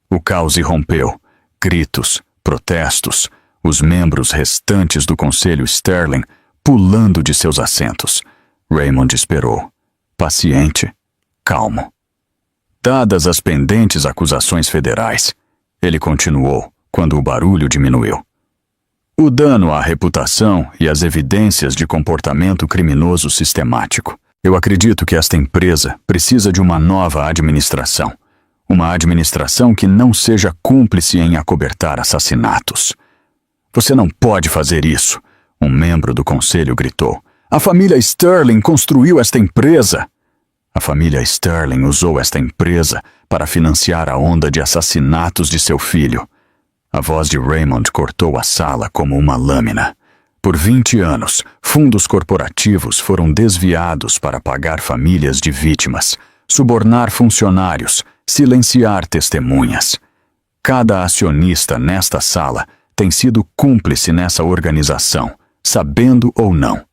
O caos irrompeu, gritos, protestos, os membros restantes do conselho Sterling pulando de seus assentos. Raymond esperou, paciente, calmo. Dadas as pendentes acusações federais, ele continuou quando o barulho diminuiu. O dano à reputação e as evidências de comportamento criminoso sistemático. Eu acredito que esta empresa precisa de uma nova administração. Uma administração que não seja cúmplice em acobertar assassinatos. Você não pode fazer isso, um membro do conselho gritou. A família Sterling construiu esta empresa. A família Sterling usou esta empresa para financiar a onda de assassinatos de seu filho. A voz de Raymond cortou a sala como uma lâmina. Por 20 anos, fundos corporativos foram desviados para pagar famílias de vítimas, subornar funcionários, silenciar testemunhas. Cada acionista nesta sala tem sido cúmplice nessa organização, sabendo ou não.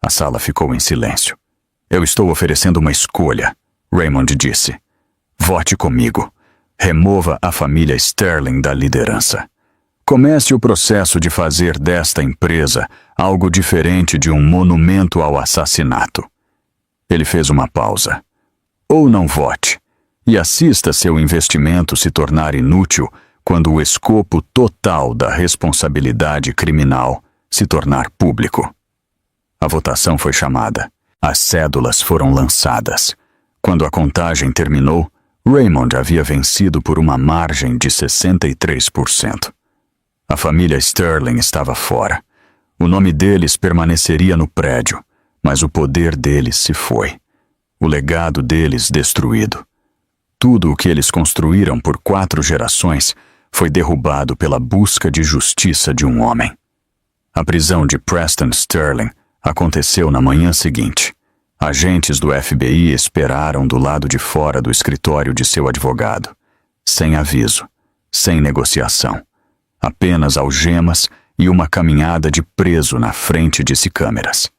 A sala ficou em silêncio. Eu estou oferecendo uma escolha, Raymond disse. Vote comigo. Remova a família Sterling da liderança. Comece o processo de fazer desta empresa algo diferente de um monumento ao assassinato. Ele fez uma pausa. Ou não vote, e assista seu investimento se tornar inútil quando o escopo total da responsabilidade criminal se tornar público. A votação foi chamada. As cédulas foram lançadas. Quando a contagem terminou, Raymond havia vencido por uma margem de 63%. A família Sterling estava fora. O nome deles permaneceria no prédio, mas o poder deles se foi. O legado deles destruído. Tudo o que eles construíram por 4 gerações foi derrubado pela busca de justiça de um homem. A prisão de Preston Sterling aconteceu na manhã seguinte. Agentes do FBI esperaram do lado de fora do escritório de seu advogado, sem aviso, sem negociação, apenas algemas e uma caminhada de preso na frente de câmeras.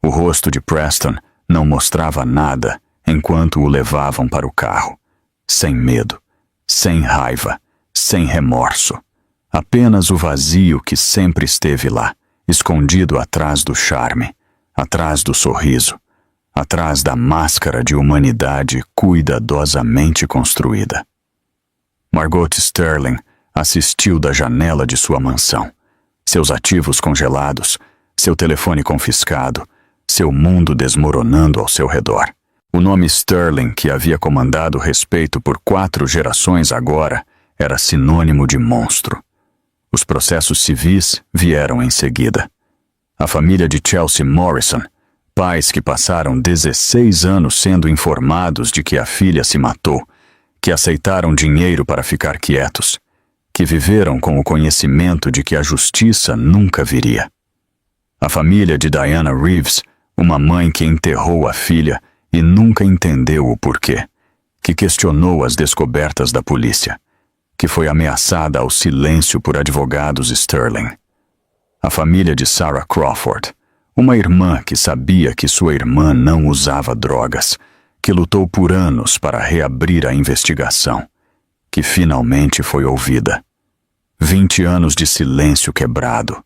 O rosto de Preston não mostrava nada enquanto o levavam para o carro, sem medo, sem raiva, sem remorso, apenas o vazio que sempre esteve lá, escondido atrás do charme, atrás do sorriso, atrás da máscara de humanidade cuidadosamente construída. Margot Sterling assistiu da janela de sua mansão. Seus ativos congelados, seu telefone confiscado, seu mundo desmoronando ao seu redor. O nome Sterling, que havia comandado o respeito por 4 gerações agora, era sinônimo de monstro. Os processos civis vieram em seguida. A família de Chelsea Morrison, pais que passaram 16 anos sendo informados de que a filha se matou, que aceitaram dinheiro para ficar quietos, que viveram com o conhecimento de que a justiça nunca viria. A família de Diana Reeves, uma mãe que enterrou a filha e nunca entendeu o porquê, que questionou as descobertas da polícia, que foi ameaçada ao silêncio por advogados Sterling. A família de Sarah Crawford, uma irmã que sabia que sua irmã não usava drogas, que lutou por anos para reabrir a investigação, que finalmente foi ouvida. 20 anos de silêncio quebrado,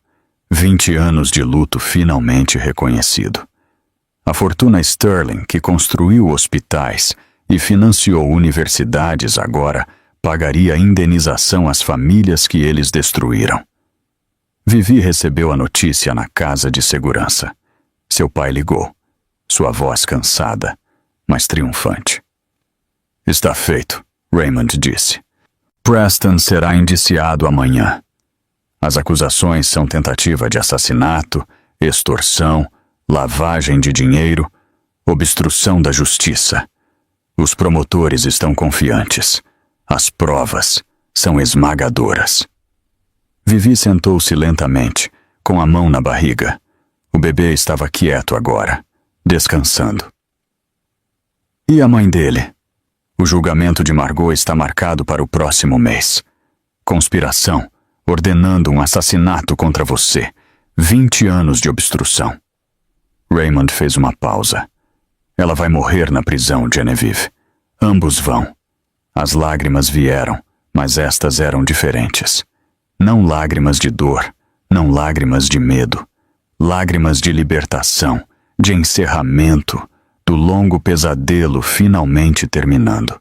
20 anos de luto finalmente reconhecido. A fortuna Sterling, que construiu hospitais e financiou universidades agora, pagaria indenização às famílias que eles destruíram. Vivi recebeu a notícia na casa de segurança. Seu pai ligou, sua voz cansada, mas triunfante. Está feito, Raymond disse. Preston será indiciado amanhã. As acusações são tentativa de assassinato, extorsão, lavagem de dinheiro, obstrução da justiça. Os promotores estão confiantes. As provas são esmagadoras. Vivi sentou-se lentamente, com a mão na barriga. O bebê estava quieto agora, descansando. E a mãe dele? O julgamento de Margot está marcado para o próximo mês. Conspiração, ordenando um assassinato contra você. 20 anos de obstrução. Raymond fez uma pausa. Ela vai morrer na prisão, Genevieve. Ambos vão. As lágrimas vieram, mas estas eram diferentes. Não lágrimas de dor, não lágrimas de medo. Lágrimas de libertação, de encerramento, do longo pesadelo finalmente terminando.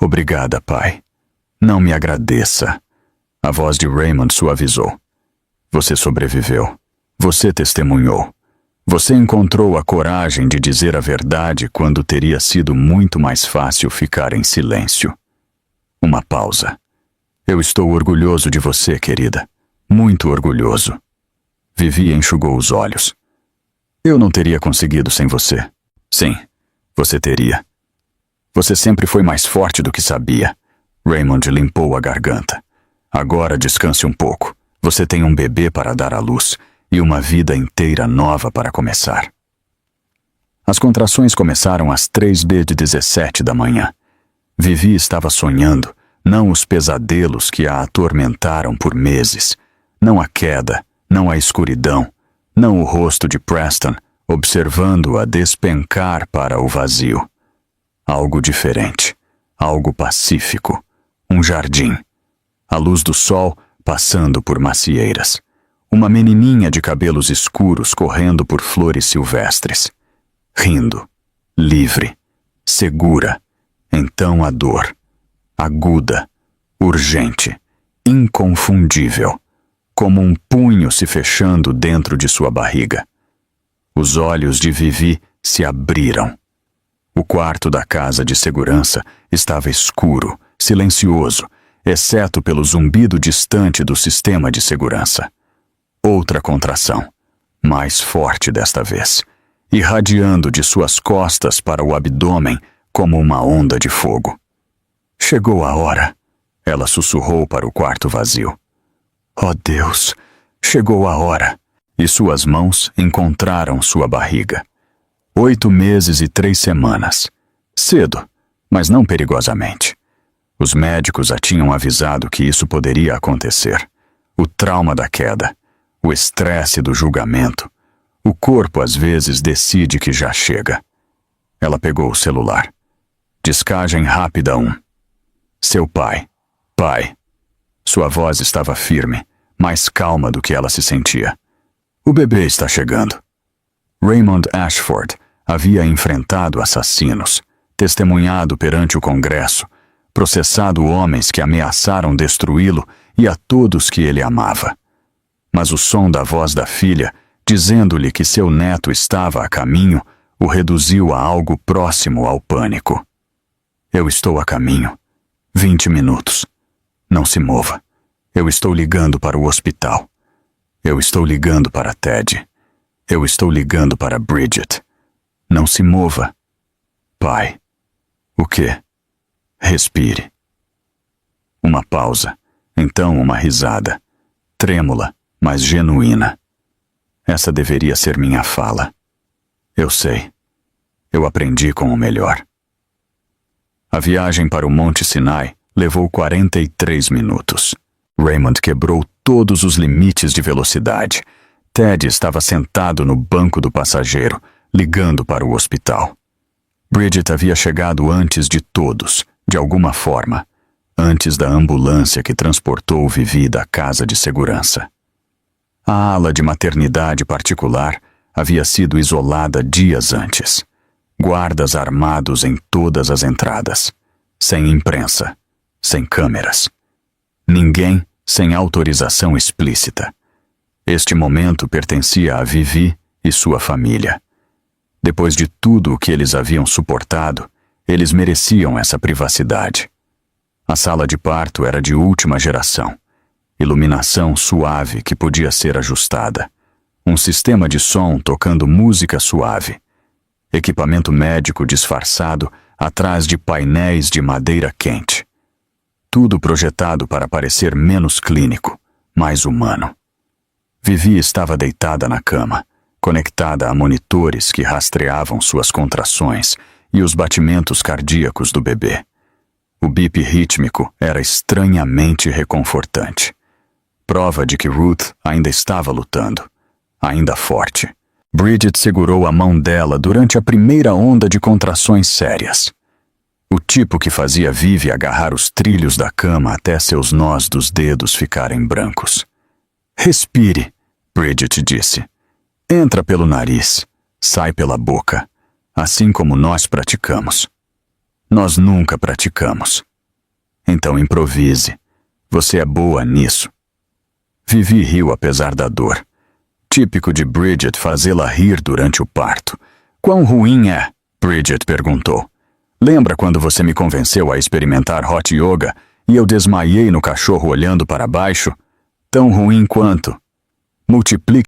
Obrigada, pai. Não me agradeça. A voz de Raymond suavizou. Você sobreviveu. Você testemunhou. Você encontrou a coragem de dizer a verdade quando teria sido muito mais fácil ficar em silêncio. Uma pausa. Eu estou orgulhoso de você, querida. Muito orgulhoso. Vivi enxugou os olhos. Eu não teria conseguido sem você. Sim, você teria. Você sempre foi mais forte do que sabia. Raymond limpou a garganta. Agora descanse um pouco. Você tem um bebê para dar à luz e uma vida inteira nova para começar. As contrações começaram às 3h17 da manhã. Vivi estava sonhando, não os pesadelos que a atormentaram por meses, não a queda, não a escuridão, não o rosto de Preston, observando-a despencar para o vazio. Algo diferente, algo pacífico, um jardim. A luz do sol passando por macieiras. Uma menininha de cabelos escuros correndo por flores silvestres. Rindo, livre, segura. Então a dor, aguda, urgente, inconfundível, como um punho se fechando dentro de sua barriga. Os olhos de Vivi se abriram. O quarto da casa de segurança estava escuro, silencioso, exceto pelo zumbido distante do sistema de segurança. Outra contração, mais forte desta vez, irradiando de suas costas para o abdômen como uma onda de fogo. Chegou a hora, ela sussurrou para o quarto vazio. Oh Deus, chegou a hora, e suas mãos encontraram sua barriga. 8 meses e 3 semanas. Cedo, mas não perigosamente. Os médicos a tinham avisado que isso poderia acontecer. O trauma da queda, o estresse do julgamento. O corpo às vezes decide que já chega. Ela pegou o celular. Descagem rápida 1. Seu pai. Pai. Sua voz estava firme, mais calma do que ela se sentia. O bebê está chegando. Raymond Ashford havia enfrentado assassinos, testemunhado perante o Congresso, processado homens que ameaçaram destruí-lo e a todos que ele amava. Mas o som da voz da filha, dizendo-lhe que seu neto estava a caminho, o reduziu a algo próximo ao pânico. Eu estou a caminho. 20 minutos. Não se mova. Eu estou ligando para o hospital. Eu estou ligando para Ted. Eu estou ligando para Bridget. Não se mova. Pai. O quê? Respire. Uma pausa. Então uma risada. Trêmula, mas genuína. Essa deveria ser minha fala. Eu sei. Eu aprendi com o melhor. A viagem para o Monte Sinai levou 43 minutos. Raymond quebrou todos os limites de velocidade. Ted estava sentado no banco do passageiro, ligando para o hospital. Bridget havia chegado antes de todos, de alguma forma, antes da ambulância que transportou Vivi da casa de segurança. A ala de maternidade particular havia sido isolada dias antes. Guardas armados em todas as entradas. Sem imprensa. Sem câmeras. Ninguém sem autorização explícita. Este momento pertencia a Vivi e sua família. Depois de tudo o que eles haviam suportado, eles mereciam essa privacidade. A sala de parto era de última geração. Iluminação suave que podia ser ajustada. Um sistema de som tocando música suave. Equipamento médico disfarçado atrás de painéis de madeira quente. Tudo projetado para parecer menos clínico, mais humano. Vivi estava deitada na cama, conectada a monitores que rastreavam suas contrações e os batimentos cardíacos do bebê. O bip rítmico era estranhamente reconfortante. Prova de que Ruth ainda estava lutando, ainda forte. Bridget segurou a mão dela durante a primeira onda de contrações sérias. O tipo que fazia Vivi agarrar os trilhos da cama até seus nós dos dedos ficarem brancos. Respire, Bridget disse. Entra pelo nariz, sai pela boca, assim como nós praticamos. Nós nunca praticamos. Então improvise. Você é boa nisso. Vivi riu apesar da dor. Típico de Bridget fazê-la rir durante o parto. Quão ruim é? Bridget perguntou. Lembra quando você me convenceu a experimentar hot yoga e eu desmaiei no cachorro olhando para baixo? Tão ruim quanto. Multiplique